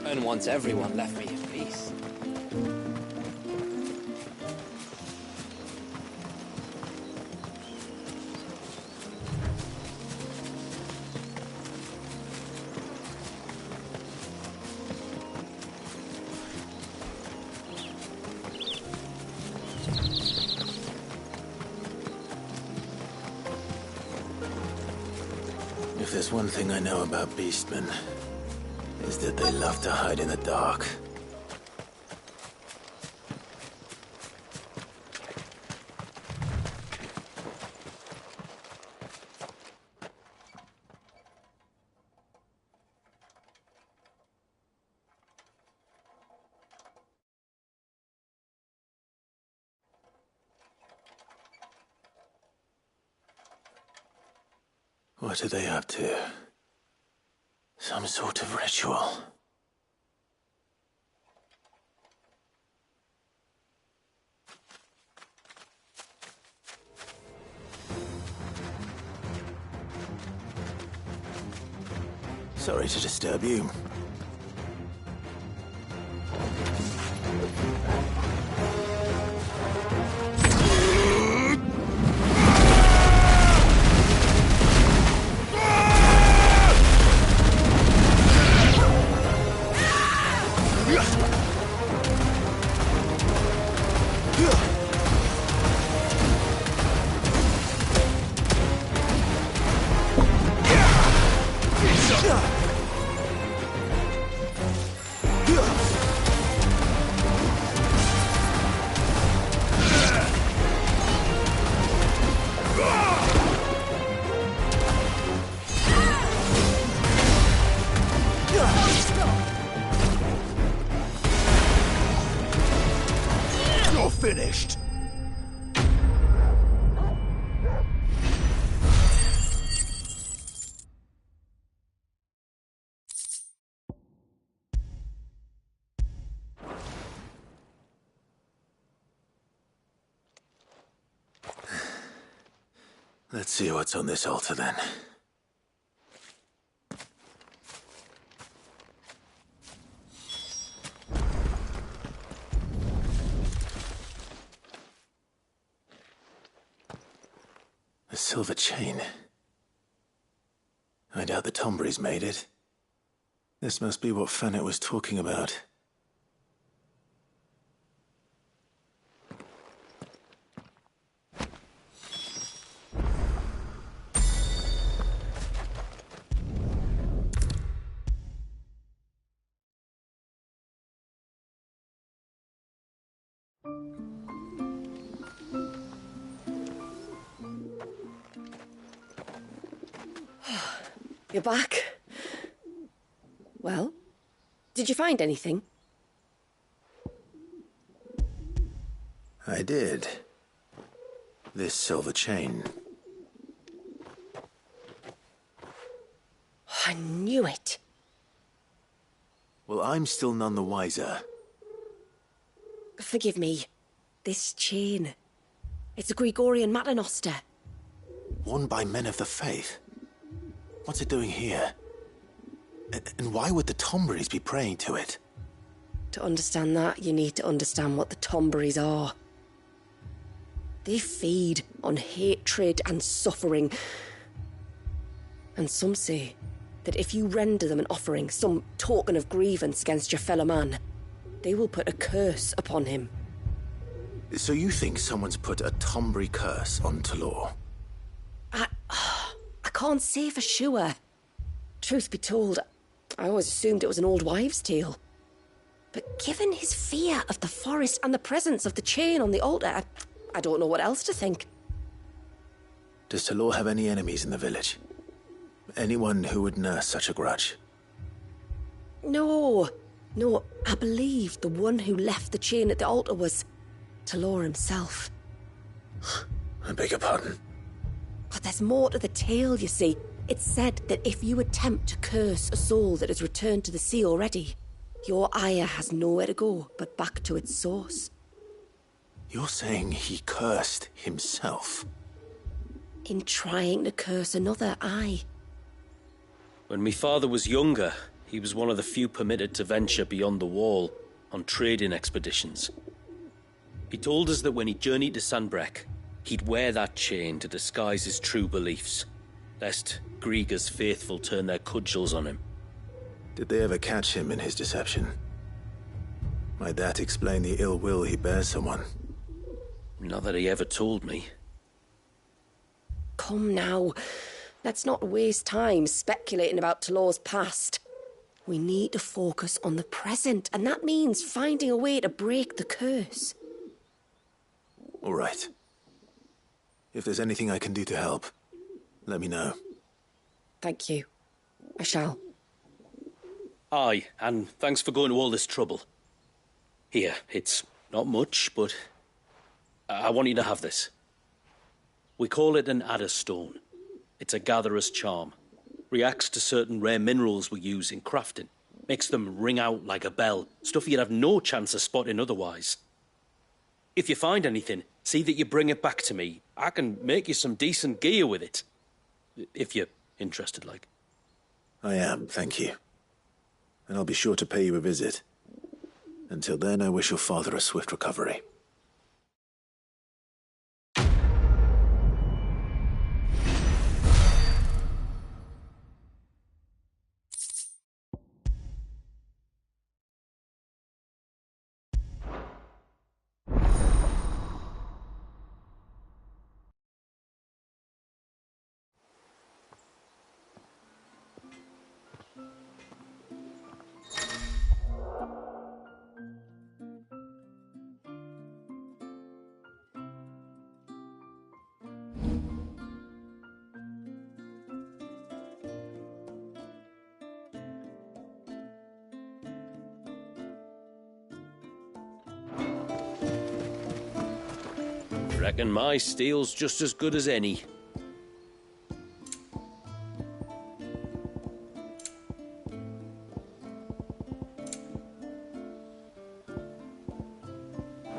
And once everyone left me in peace. If there's one thing I know about beastmen, is that they love to hide in the dark. What are they up to? Some sort of ritual. Sorry to disturb you. Let's see what's on this altar then. A silver chain. I doubt the Tomberries made it. This must be what Fennec was talking about. You're back. Well, did you find anything? I did. This silver chain. I knew it. Well, I'm still none the wiser. Forgive me. This chain. It's a Gregorian Maternoster. Worn by men of the faith. What's it doing here? And why would the Tomberries be praying to it? To understand that, you need to understand what the Tomberries are. They feed on hatred and suffering. And some say that if you render them an offering, some token of grievance against your fellow man, they will put a curse upon him. So you think someone's put a Tomberry curse on Talor? I can't say for sure. Truth be told, I always assumed it was an old wives' tale. But given his fear of the forest and the presence of the chain on the altar, I don't know what else to think. Does Talor have any enemies in the village? Anyone who would nurse such a grudge? No, I believe the one who left the chain at the altar was Talor himself. I beg your pardon? But there's more to the tale, you see. It's said that if you attempt to curse a soul that has returned to the sea already, your ire has nowhere to go but back to its source. You're saying he cursed himself? In trying to curse another, aye. When my father was younger, he was one of the few permitted to venture beyond the wall on trading expeditions. He told us that when he journeyed to Sanbreque, he'd wear that chain to disguise his true beliefs, lest Grieger's faithful turn their cudgels on him. Did they ever catch him in his deception? Might that explain the ill will he bears someone? Not that he ever told me. Come now, let's not waste time speculating about Talor's past. We need to focus on the present, and that means finding a way to break the curse. All right. If there's anything I can do to help, let me know. Thank you. I shall. Aye, and thanks for going to all this trouble. Here, it's not much, but I want you to have this. We call it an adder stone. It's a gatherer's charm. Reacts to certain rare minerals we use in crafting. Makes them ring out like a bell. Stuff you'd have no chance of spotting otherwise. If you find anything, see that you bring it back to me. I can make you some decent gear with it. If you're interested, like. I am, thank you. And I'll be sure to pay you a visit. Until then, I wish your father a swift recovery. Reckon my steel's just as good as any.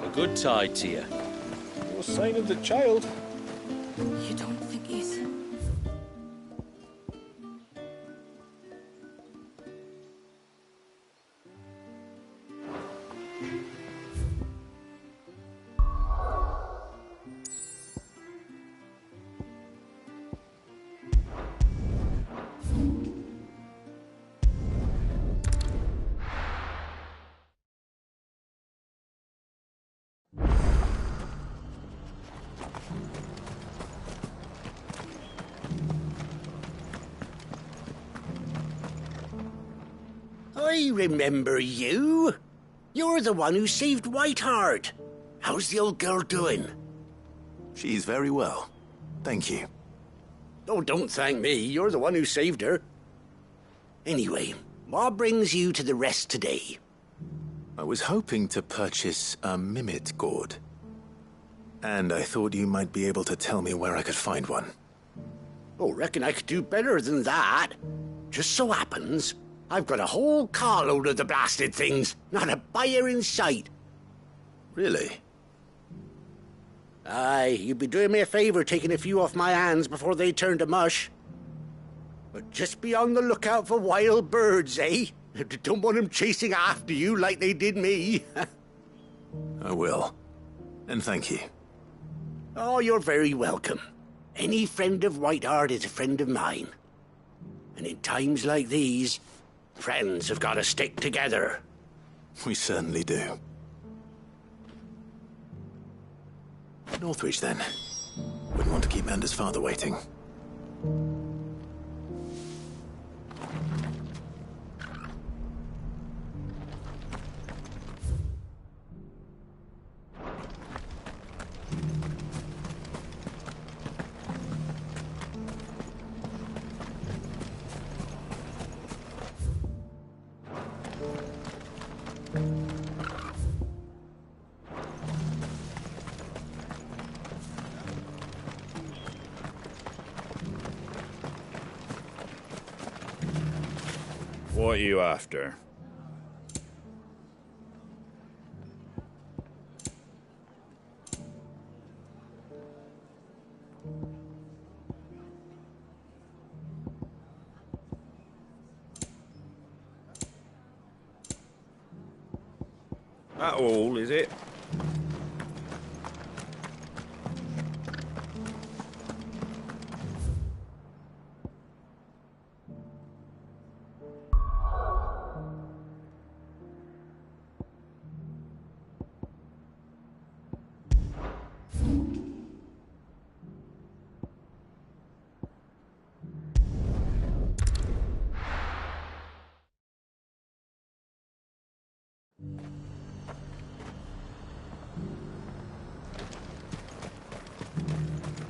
A good tide to you. No sign of the child. You don't think he's... I remember you. You're the one who saved Whiteheart. How's the old girl doing? She's very well. Thank you. Oh, don't thank me. You're the one who saved her. Anyway, what brings you to the rest today? I was hoping to purchase a Mimit gourd. And I thought you might be able to tell me where I could find one. Oh, reckon I could do better than that. Just so happens, I've got a whole carload of the blasted things. Not a buyer in sight. Really? Aye, you'd be doing me a favor taking a few off my hands before they turn to mush. But just be on the lookout for wild birds, eh? Don't want them chasing after you like they did me. I will. And thank you. Oh, you're very welcome. Any friend of Whiteheart is a friend of mine. And in times like these, friends have got to stick together. We certainly do. Northwich, then. Wouldn't want to keep Mander's father waiting. What are you after? That all, is it?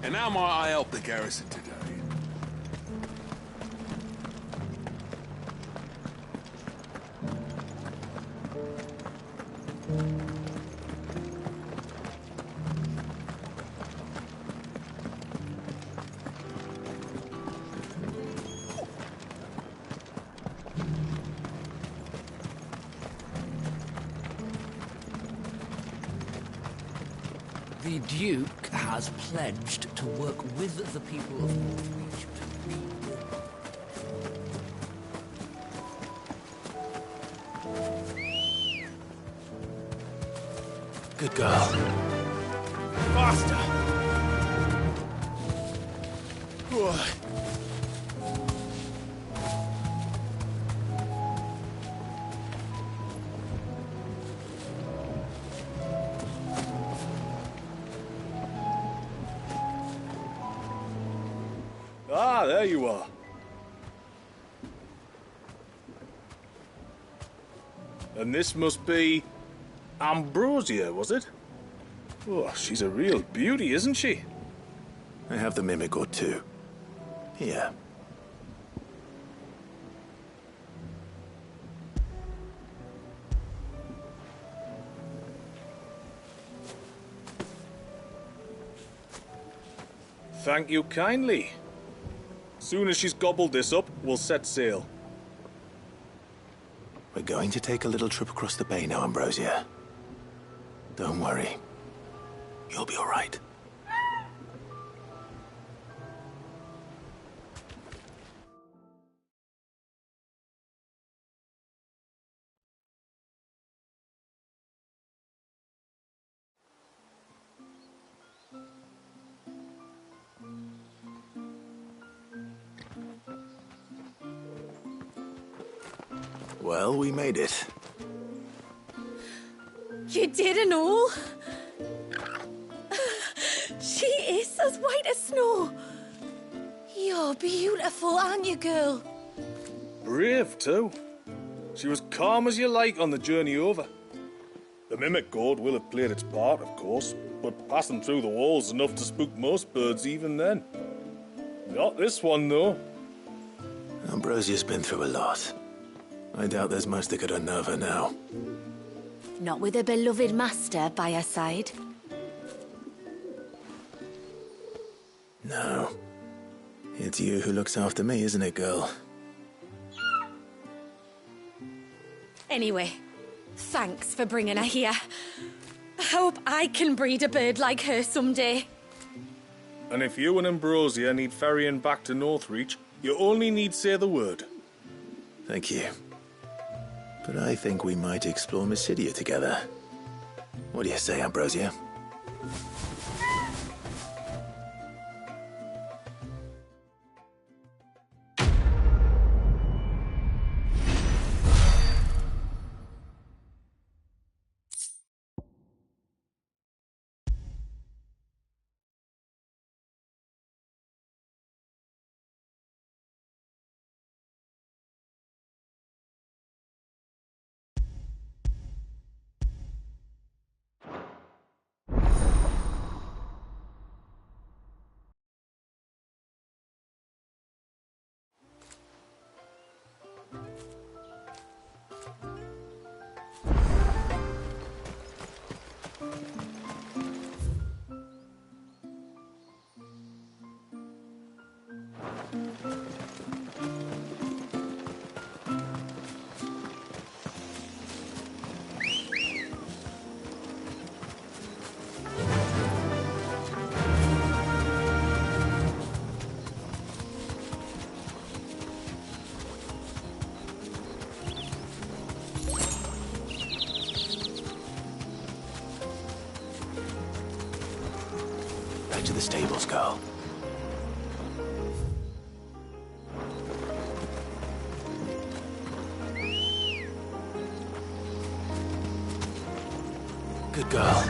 And how might I help the garrison today? The Duke has pledged to work with the people of Northwich to rebuild. Good girl. Faster! Whoa. Ah, there you are. And this must be Ambrosia, was it? Oh, she's a real beauty, isn't she? I have the Mimic gourd too. Here. Thank you kindly. Soon as she's gobbled this up, we'll set sail. We're going to take a little trip across the bay now, Ambrosia. Don't worry. You'll be all right. Well, we made it. You did and all? She is as white as snow. You're beautiful, aren't you, girl? Brave, too. She was calm as you like on the journey over. The mimic gourd will have played its part, of course, but passing through the walls enough to spook most birds even then. Not this one, though. Ambrosia's been through a lot. I doubt there's much that could unnerve her now. Not with a beloved master by her side. No. It's you who looks after me, isn't it, girl? Anyway, thanks for bringing her here. I hope I can breed a bird like her someday. And if you and Ambrosia need ferrying back to Northreach, you only need say the word. Thank you. But I think we might explore Mysidia together. What do you say, Ambrosia? Back to the stables, girl. Good girl.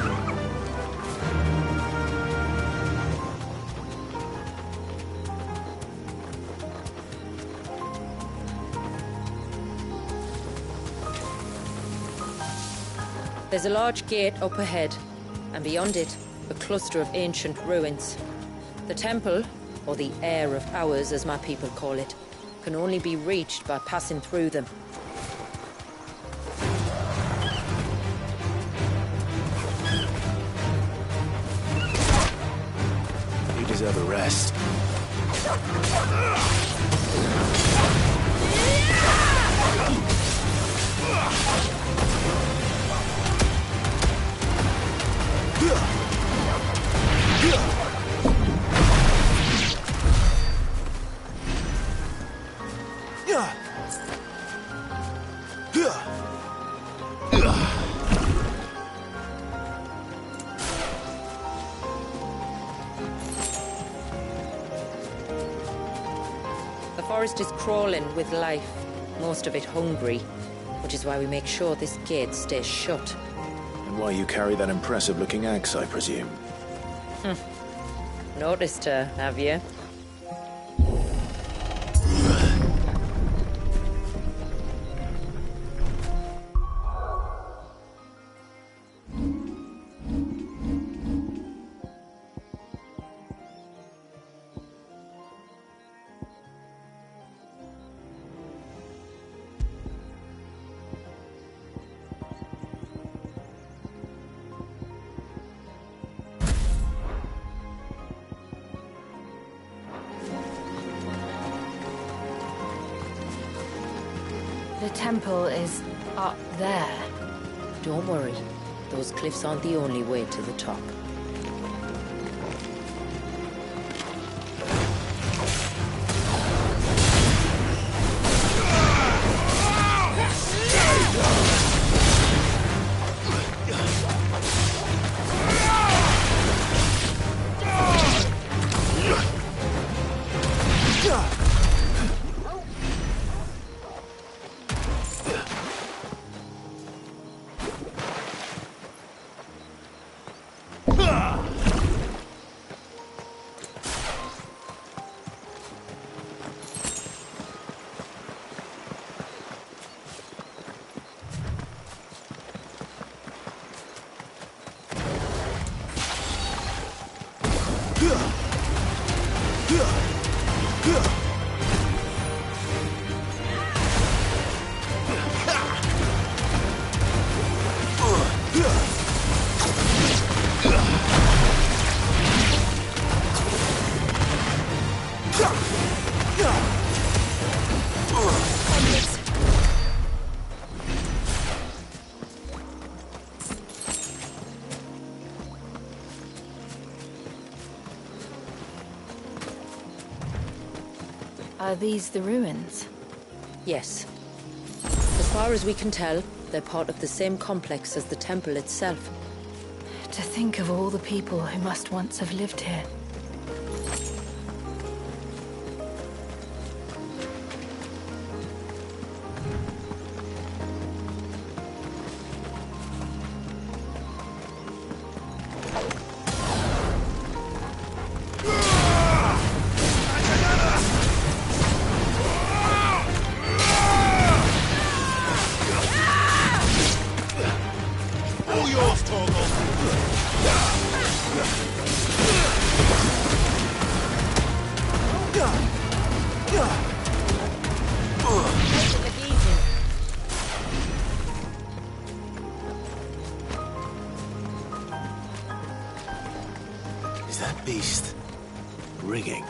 There's a large gate up ahead, and beyond it, a cluster of ancient ruins. The temple, or the Heir of Hours as my people call it, can only be reached by passing through them. You deserve a rest. The forest is crawling with life, most of it hungry, which is why we make sure this gate stays shut. And why you carry that impressive-looking axe, I presume. Noticed her, have you? The temple is up there. Don't worry. Those cliffs aren't the only way to the top. Are these the ruins? Yes. As far as we can tell, they're part of the same complex as the temple itself. To think of all the people who must once have lived here. Is that beast rigging?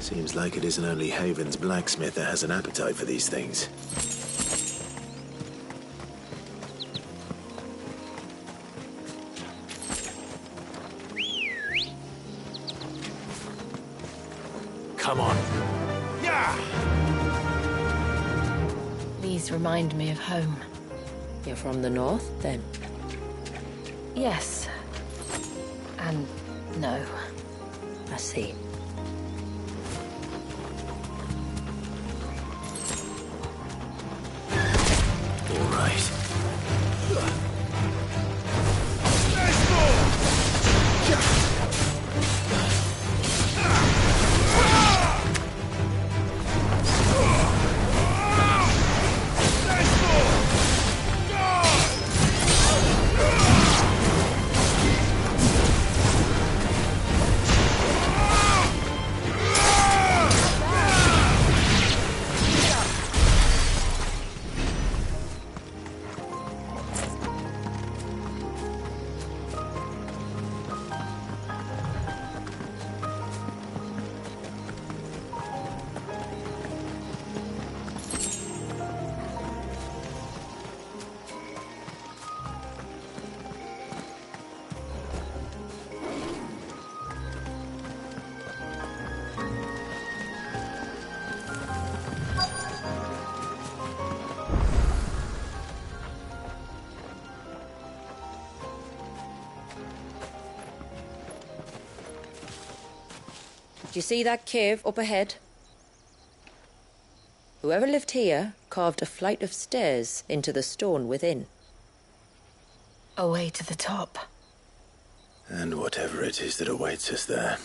Seems like it isn't only Haven's blacksmith that has an appetite for these things. Come on. Yeah. These remind me of home. You're from the north, then? Yes. And no. I see. All right. Do you see that cave up ahead? Whoever lived here carved a flight of stairs into the stone within. A way to the top. And whatever it is that awaits us there.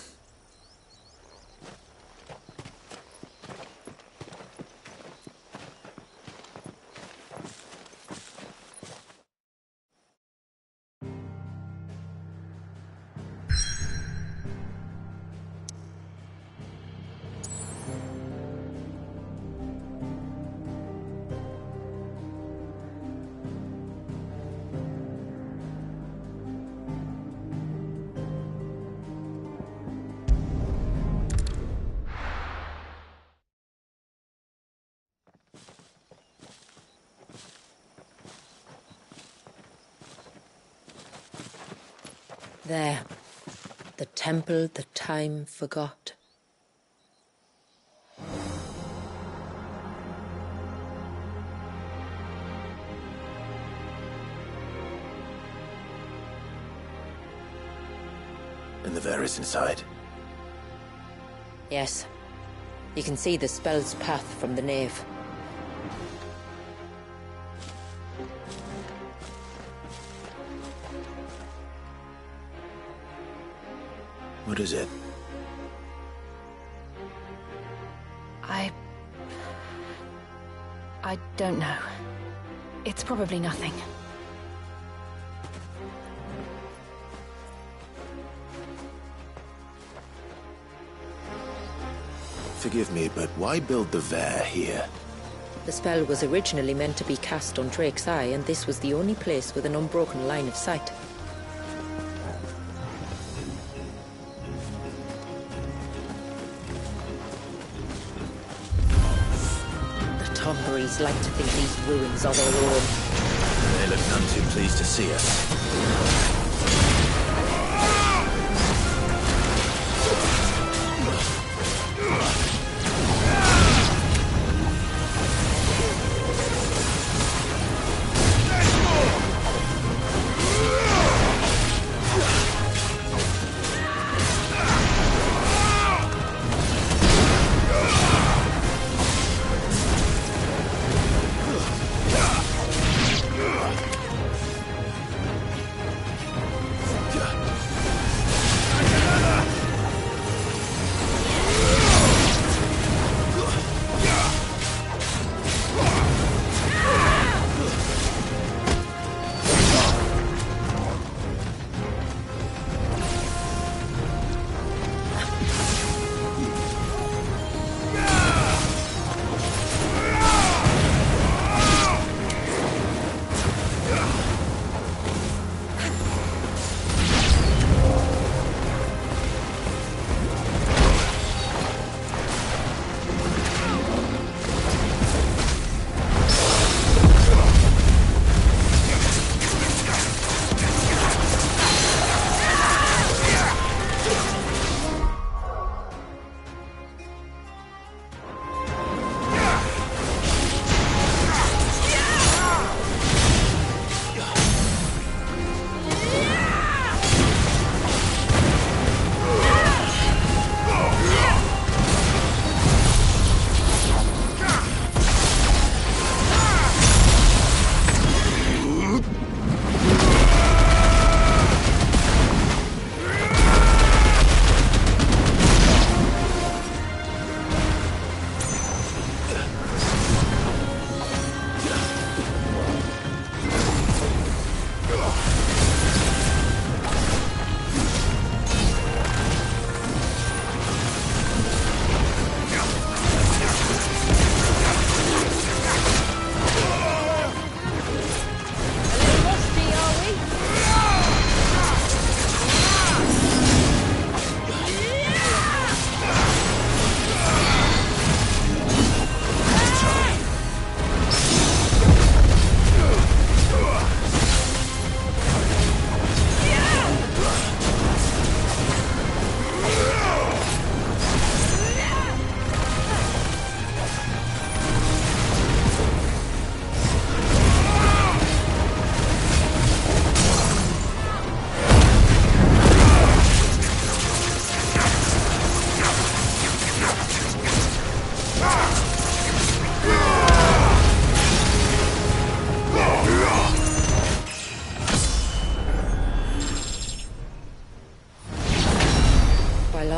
There. The temple that time forgot. And the Varys inside? Yes. You can see the spell's path from the nave. What is it? I don't know. It's probably nothing. Forgive me, but why build the Vare here? The spell was originally meant to be cast on Drake's Eye, and this was the only place with an unbroken line of sight. The Tomberries like to think these ruins are their own. They look none too pleased to see us.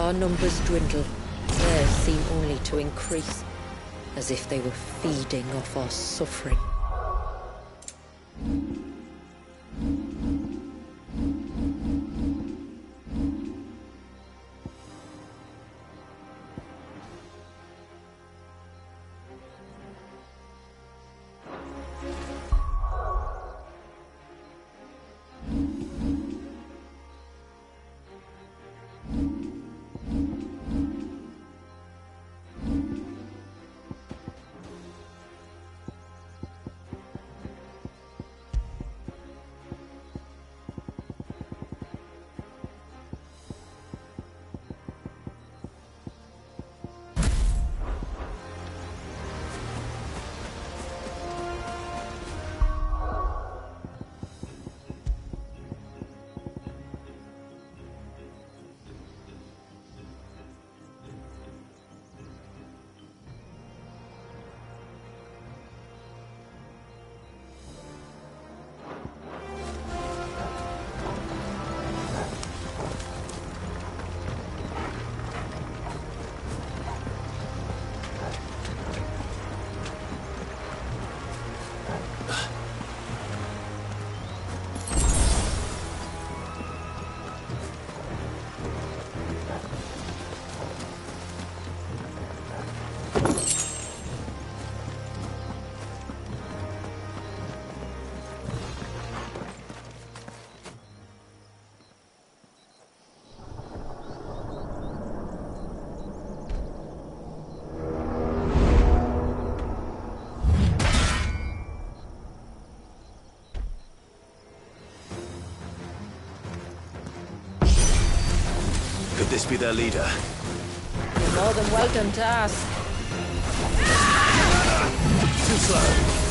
Our numbers dwindle, theirs seem only to increase, as if they were feeding off our suffering. this be their leader? You're more than welcome to ask. Too slow.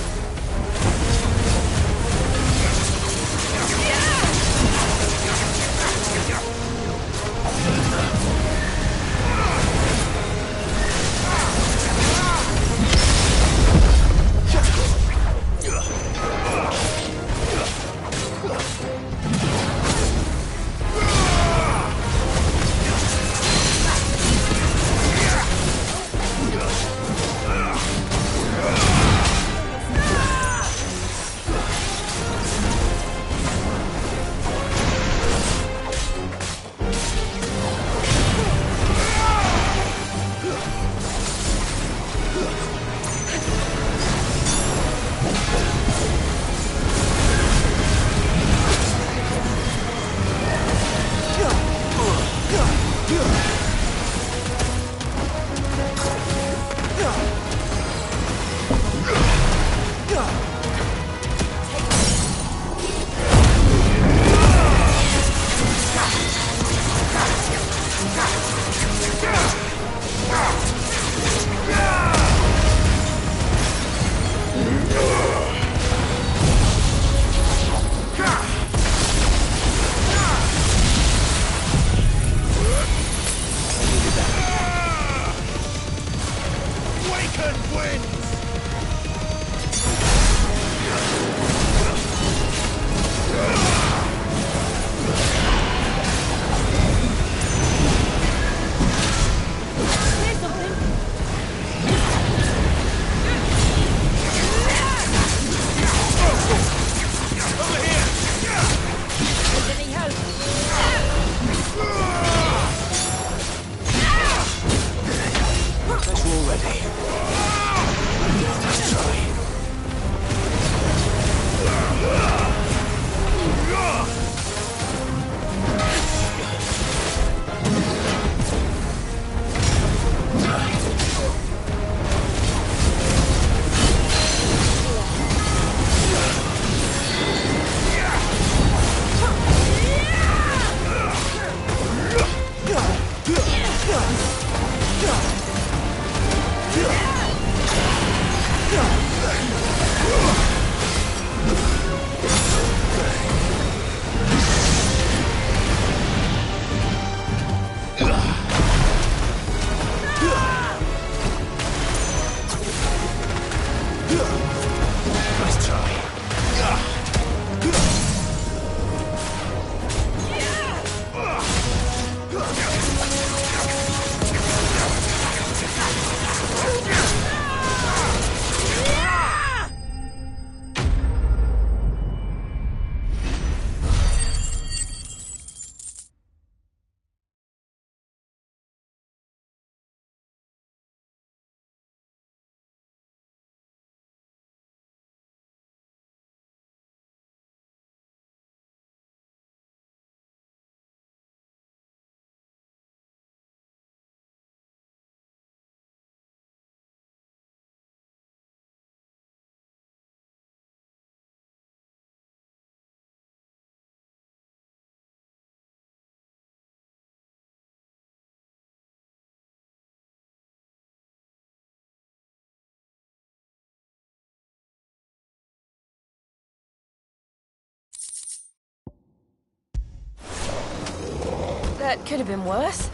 That could have been worse,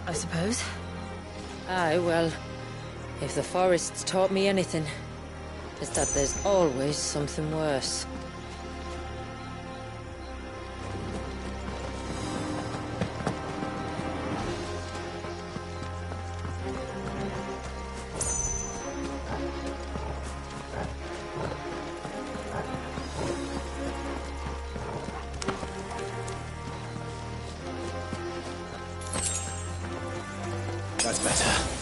I suppose. Aye, well, if the forest's taught me anything, it's that there's always something worse. That's better.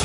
I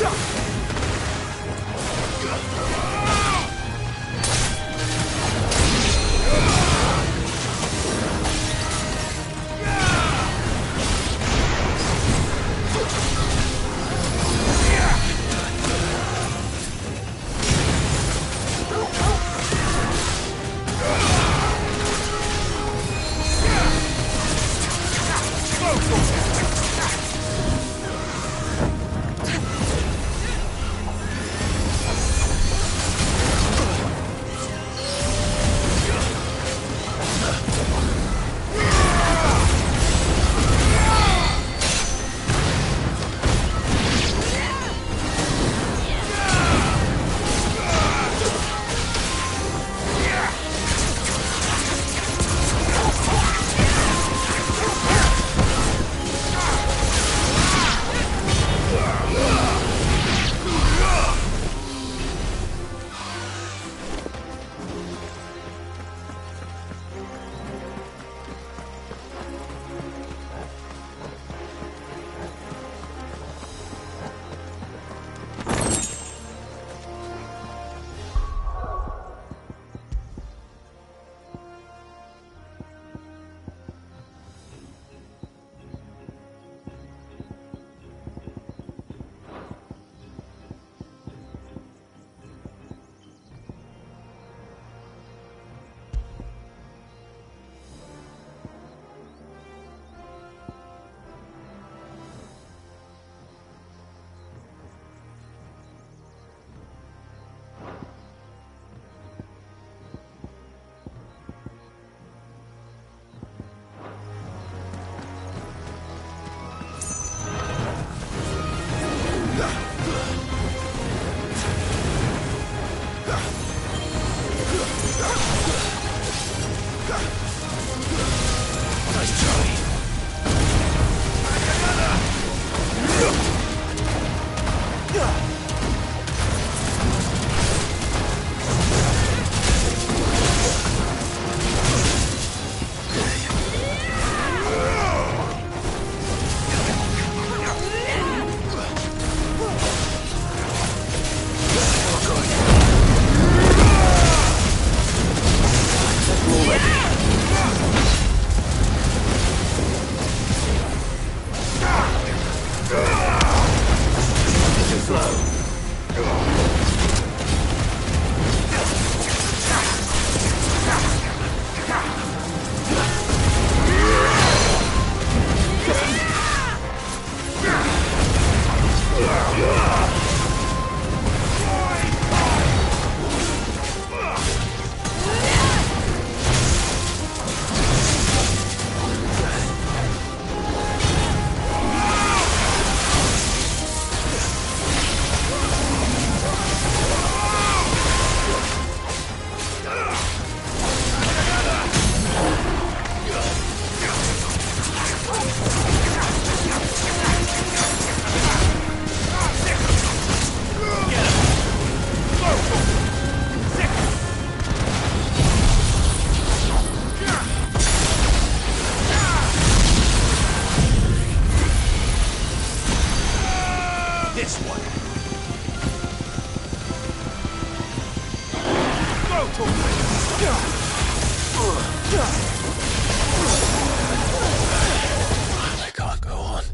can't go on.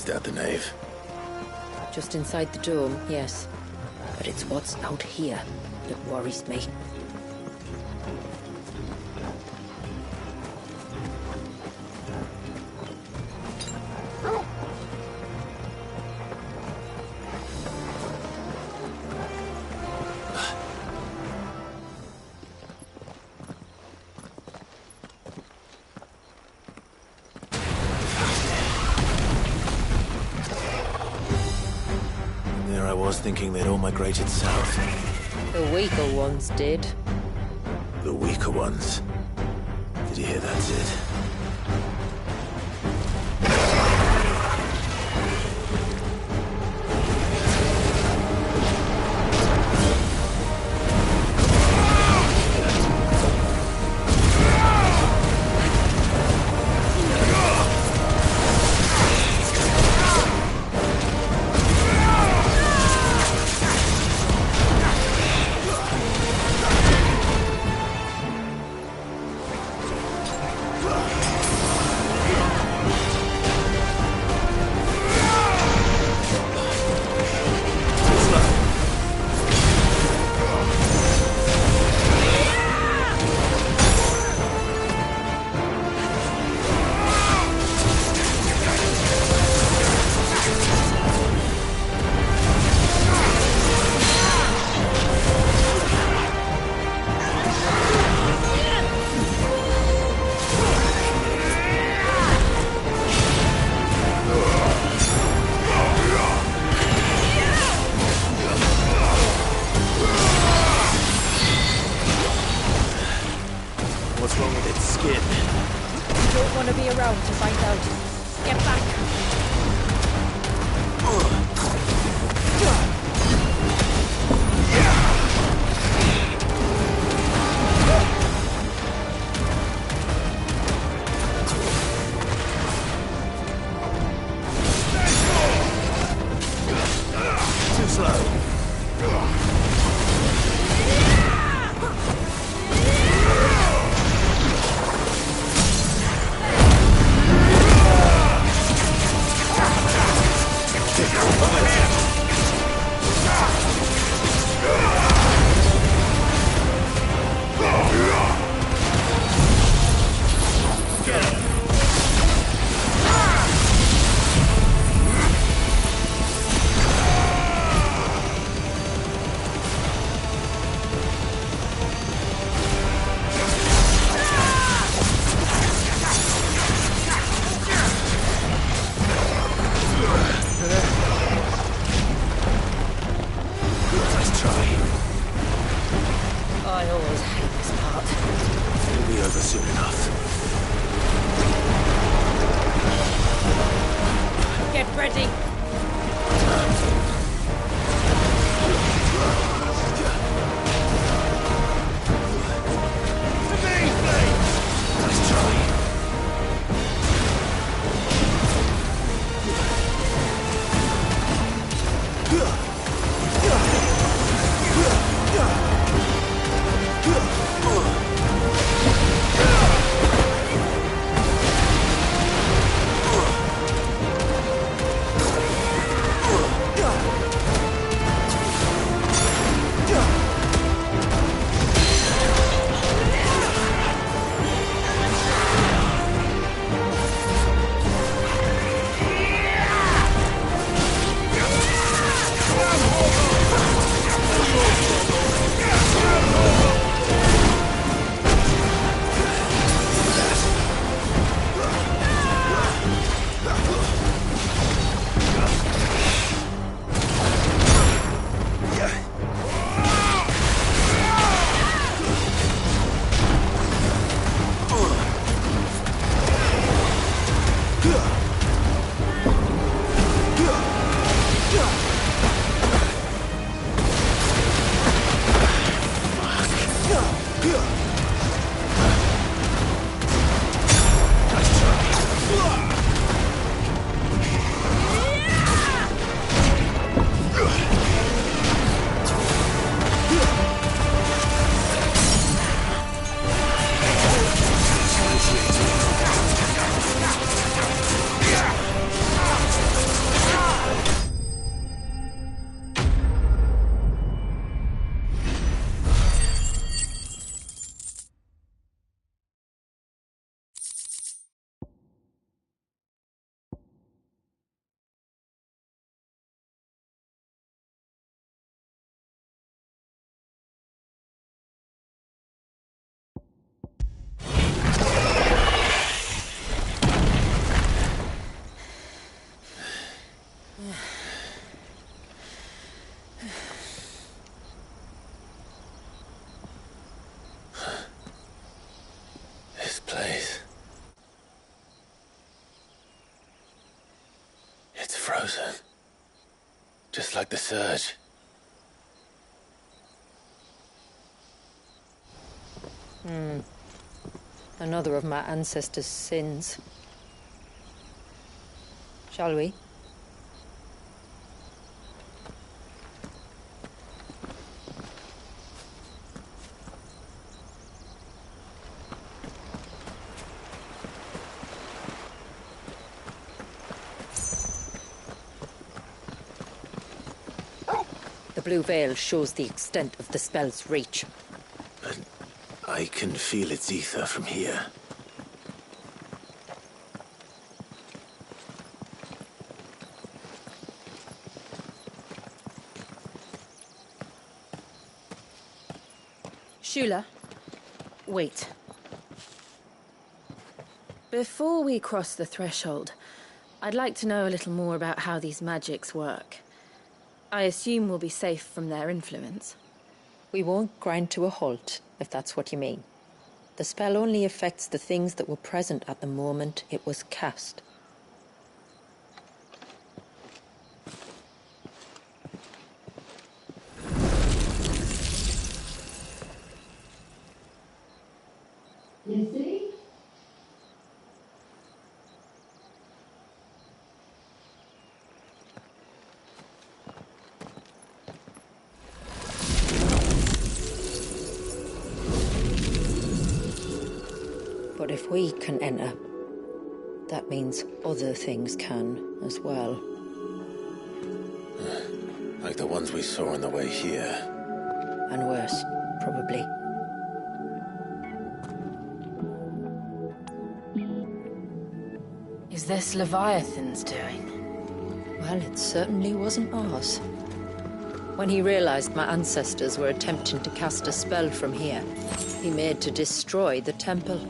Is that the nave? Just inside the dome, yes. But it's what's out here that worries me. There I was thinking they'd all migrated south. The weaker ones did. The weaker ones. Did you hear that, Sid? What's wrong with its skin? You don't want to be around to find out. Get back! Too slow. Just like the surge. Another of my ancestors' sins. Shall we? The blue veil shows the extent of the spell's reach. But I can feel its ether from here. Shula, wait. Before we cross the threshold, I'd like to know a little more about how these magics work. I assume we'll be safe from their influence. We won't grind to a halt, if that's what you mean. The spell only affects the things that were present at the moment it was cast. But if we can enter, that means other things can as well. Like the ones we saw on the way here. And worse, probably. Is this Leviathan's doing? Well, it certainly wasn't ours. When he realized my ancestors were attempting to cast a spell from here, he made to destroy the temple.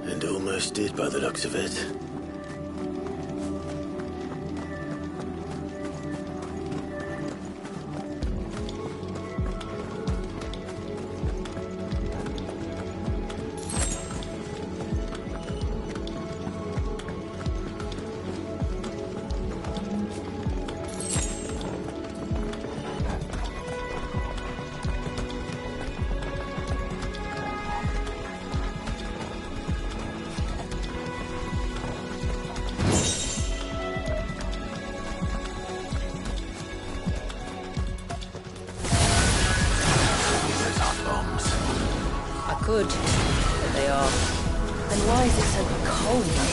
And almost did by the looks of it. Good, but they are. Then why is it so cold in here?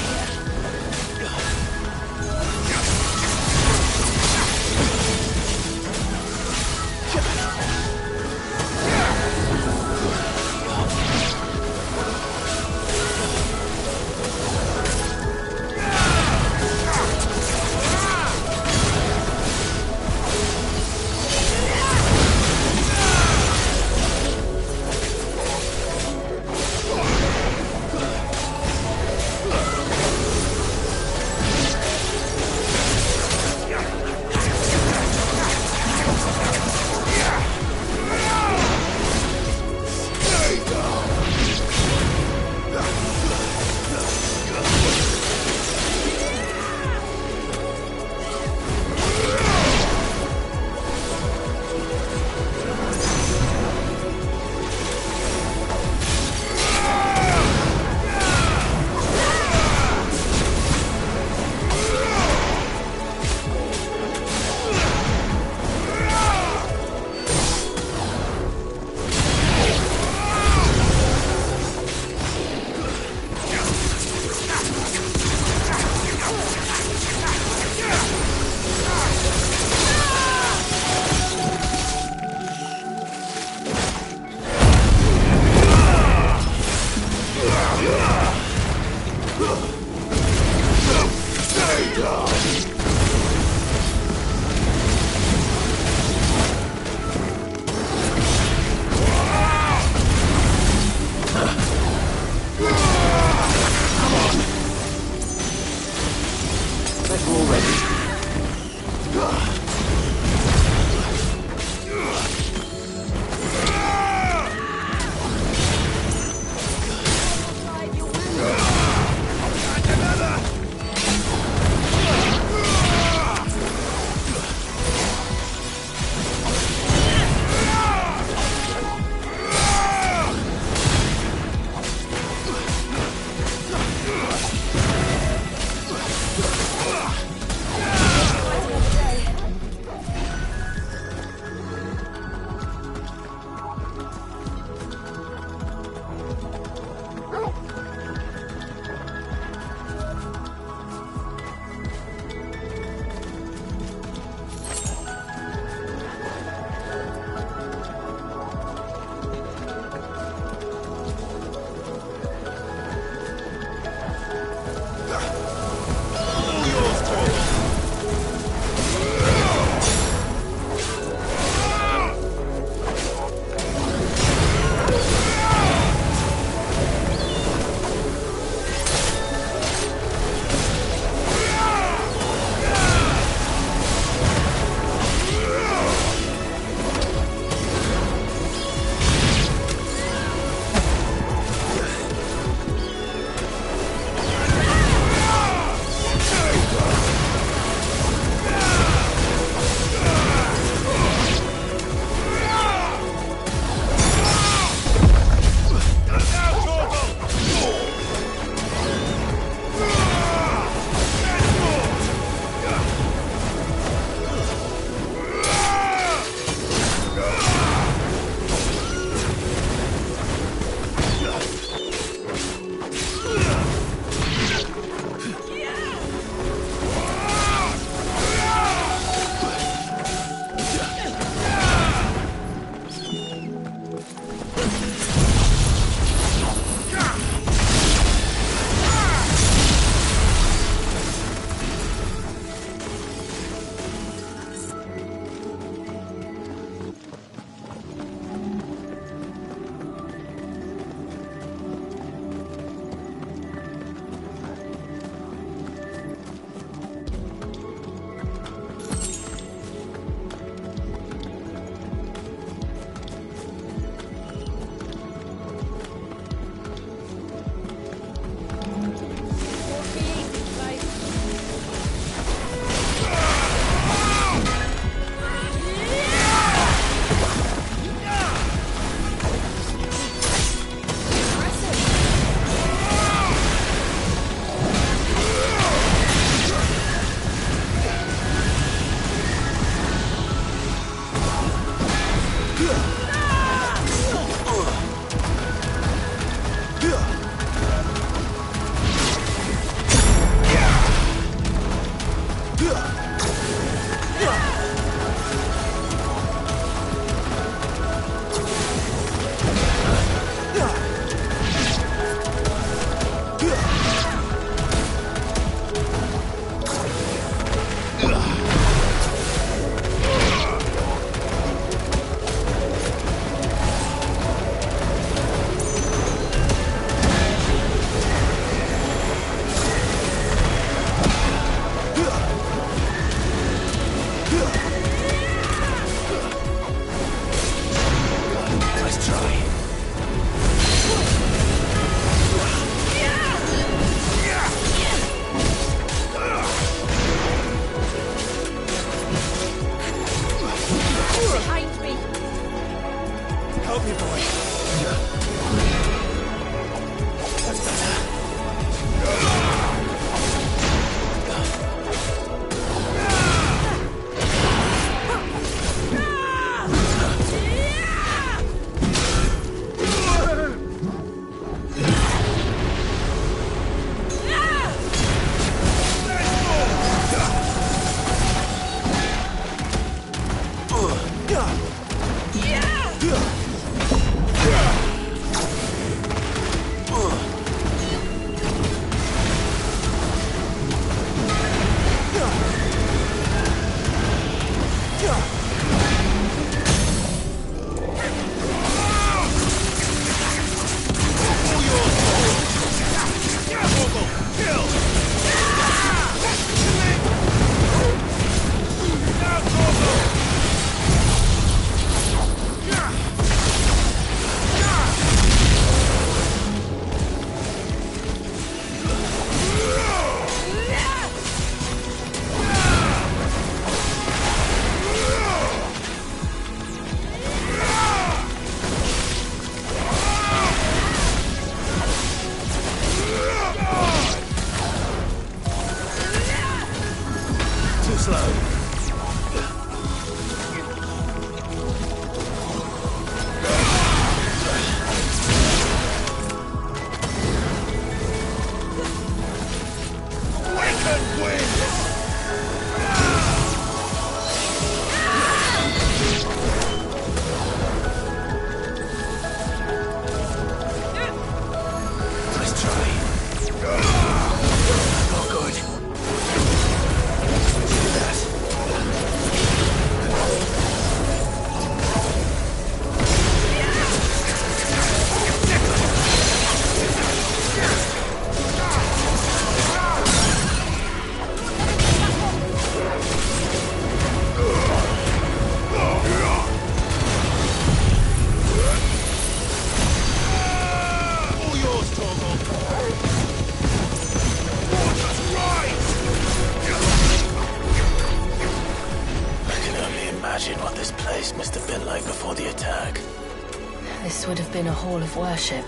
been a hall of worship.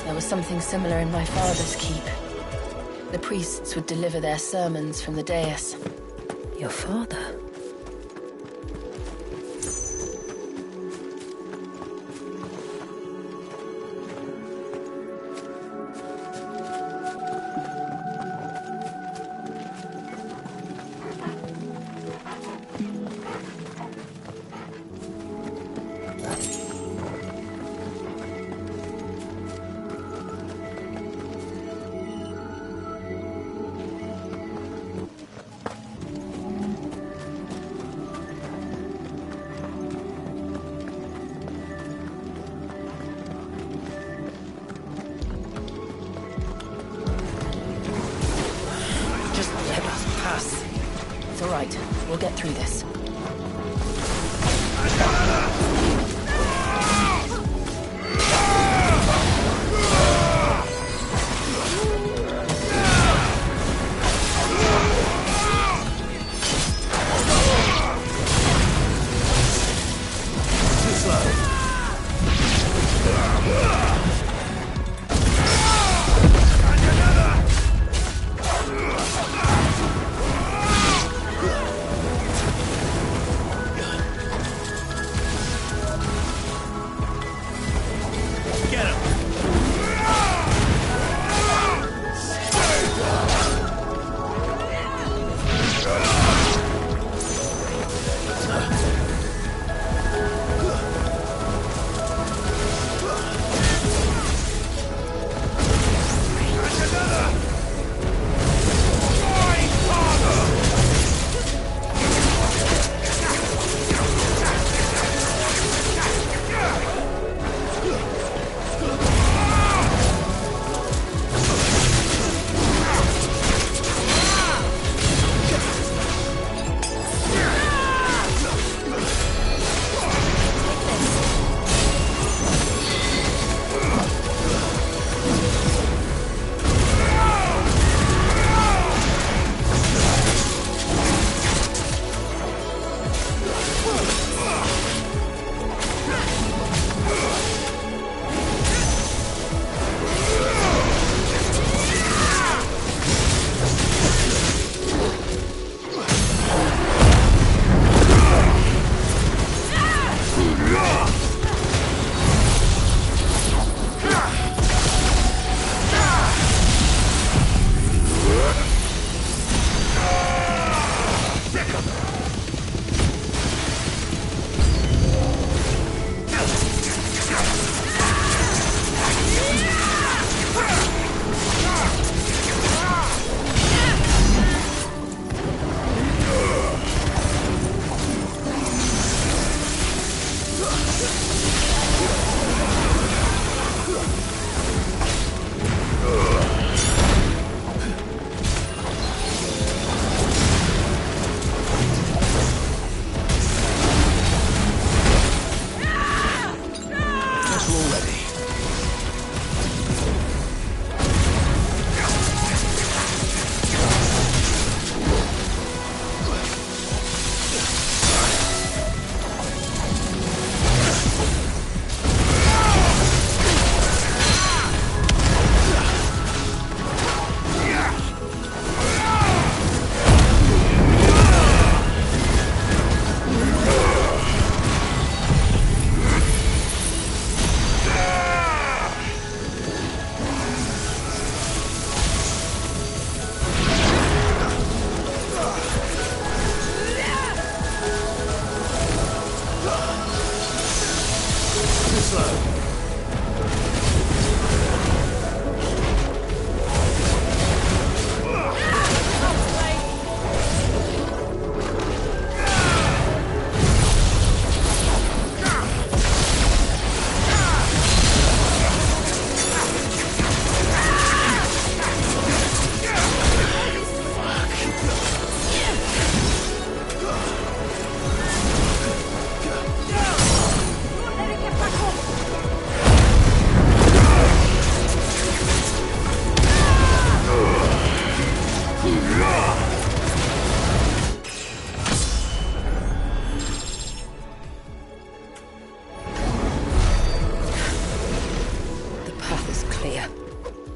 There was something similar in my father's keep. The priests would deliver their sermons from the dais. Your father? It's all right. We'll get through this.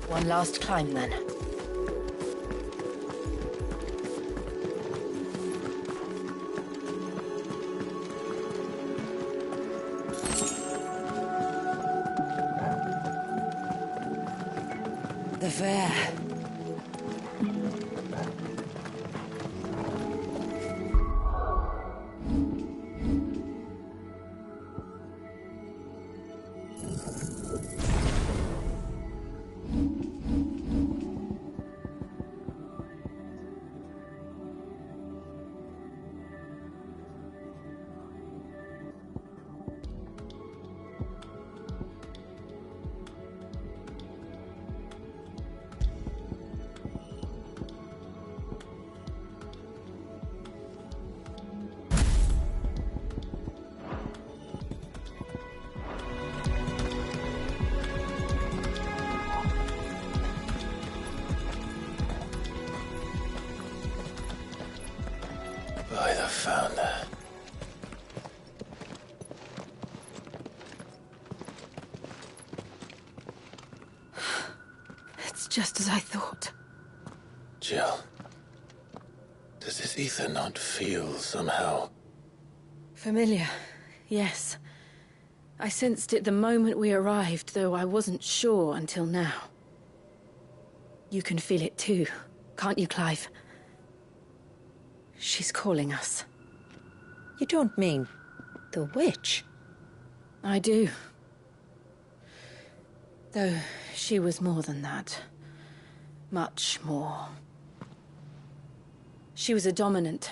One last climb, then. The fair. By the founder. It's just as I thought. Jill, does this ether not feel somehow? Familiar, yes. I sensed it the moment we arrived, though I wasn't sure until now. You can feel it too, can't you, Clive? She's calling us. You don't mean the witch? I do. Though she was more than that. Much more. She was a dominant.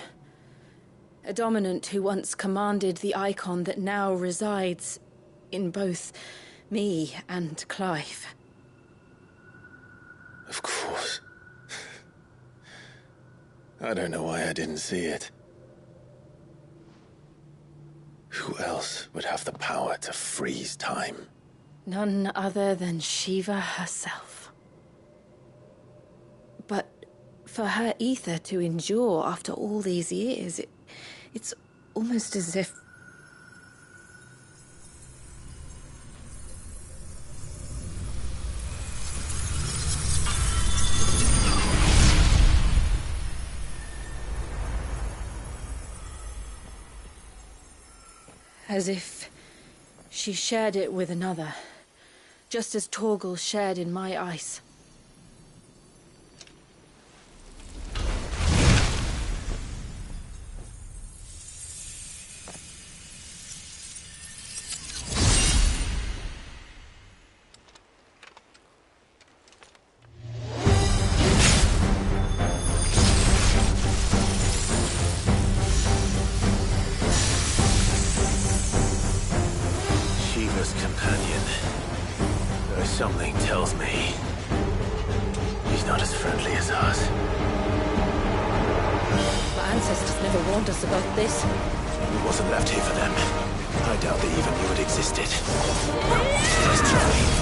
A dominant who once commanded the icon that now resides in both me and Clive. Of course. I don't know why I didn't see it. Who else would have the power to freeze time? None other than Shiva herself. But for her ether to endure after all these years, it's almost as if... As if she shared it with another, just as Torgal shared in my ice. Companion. Something tells me he's not as friendly as us. Our ancestors never warned us about this. It wasn't left here for them. I doubt they even knew it existed. Let's try.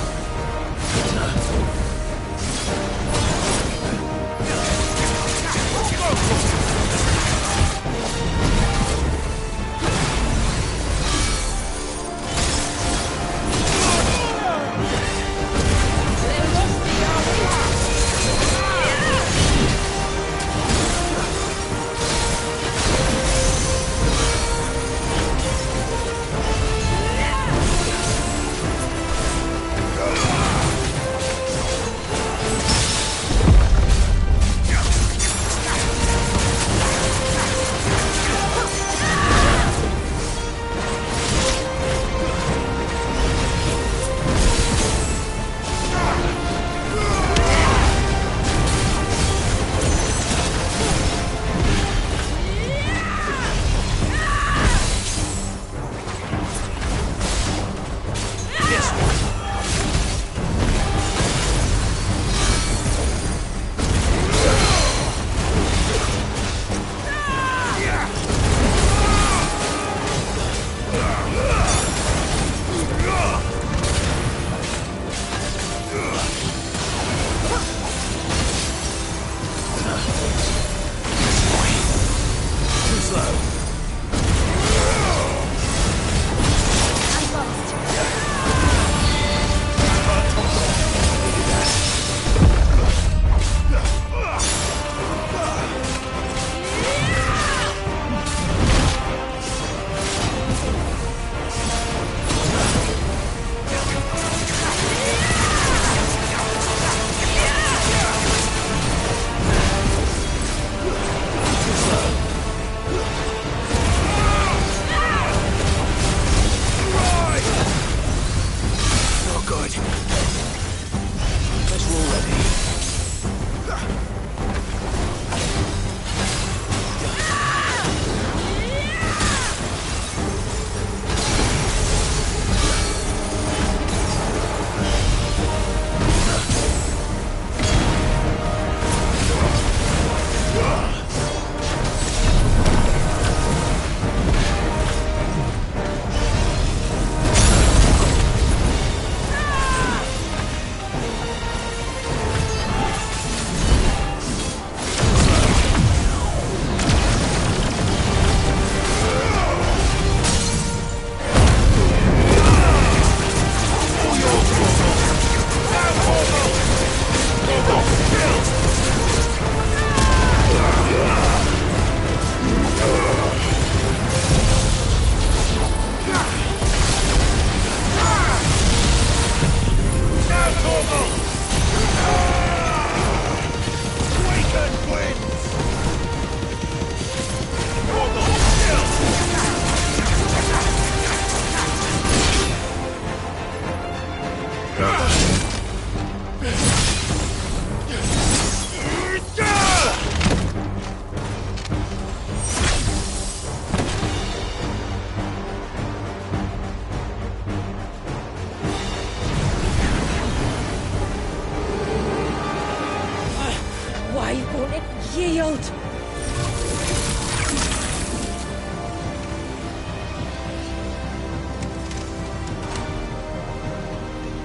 Yield!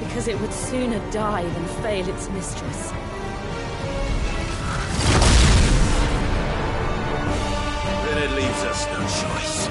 Because it would sooner die than fail its mistress. Then it leaves us no choice.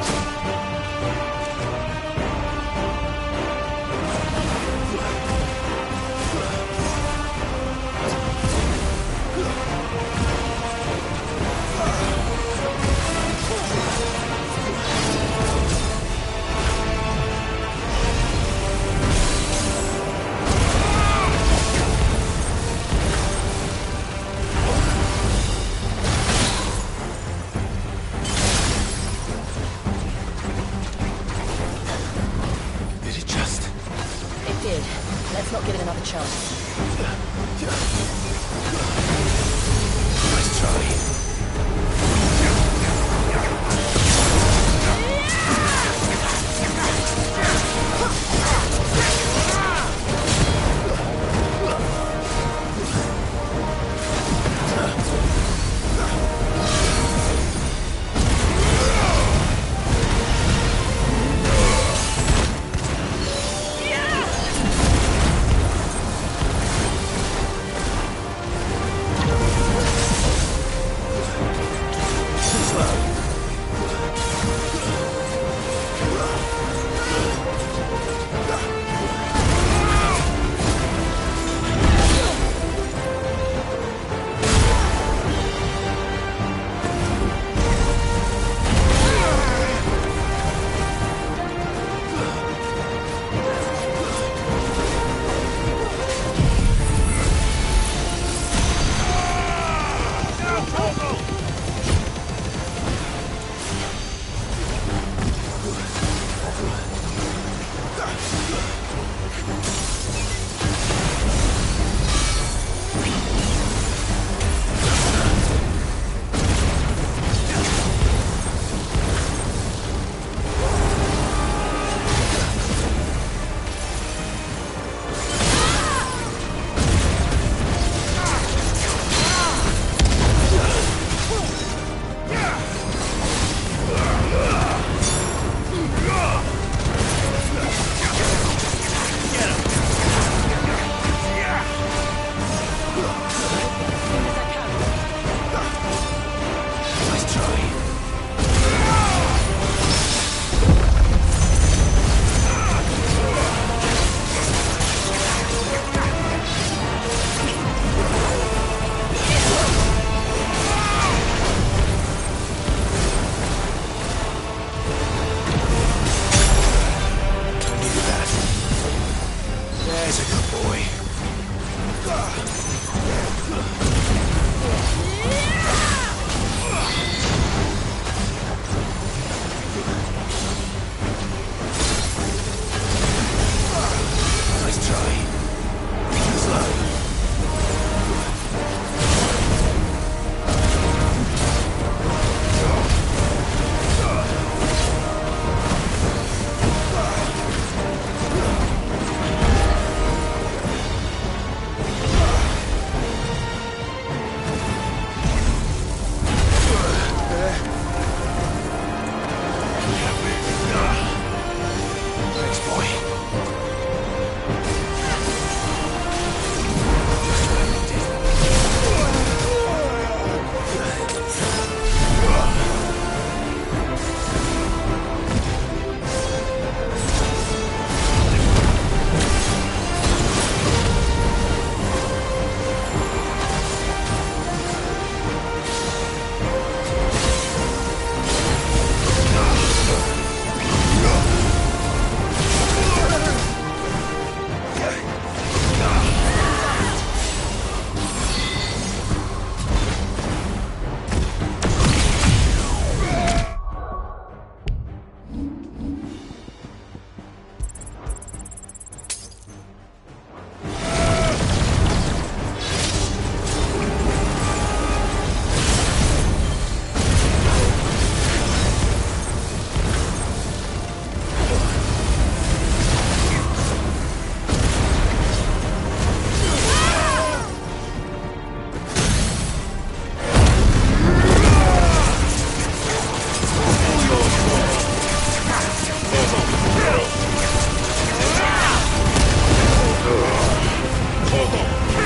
Let's not give it another chance. Nice try.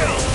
kill!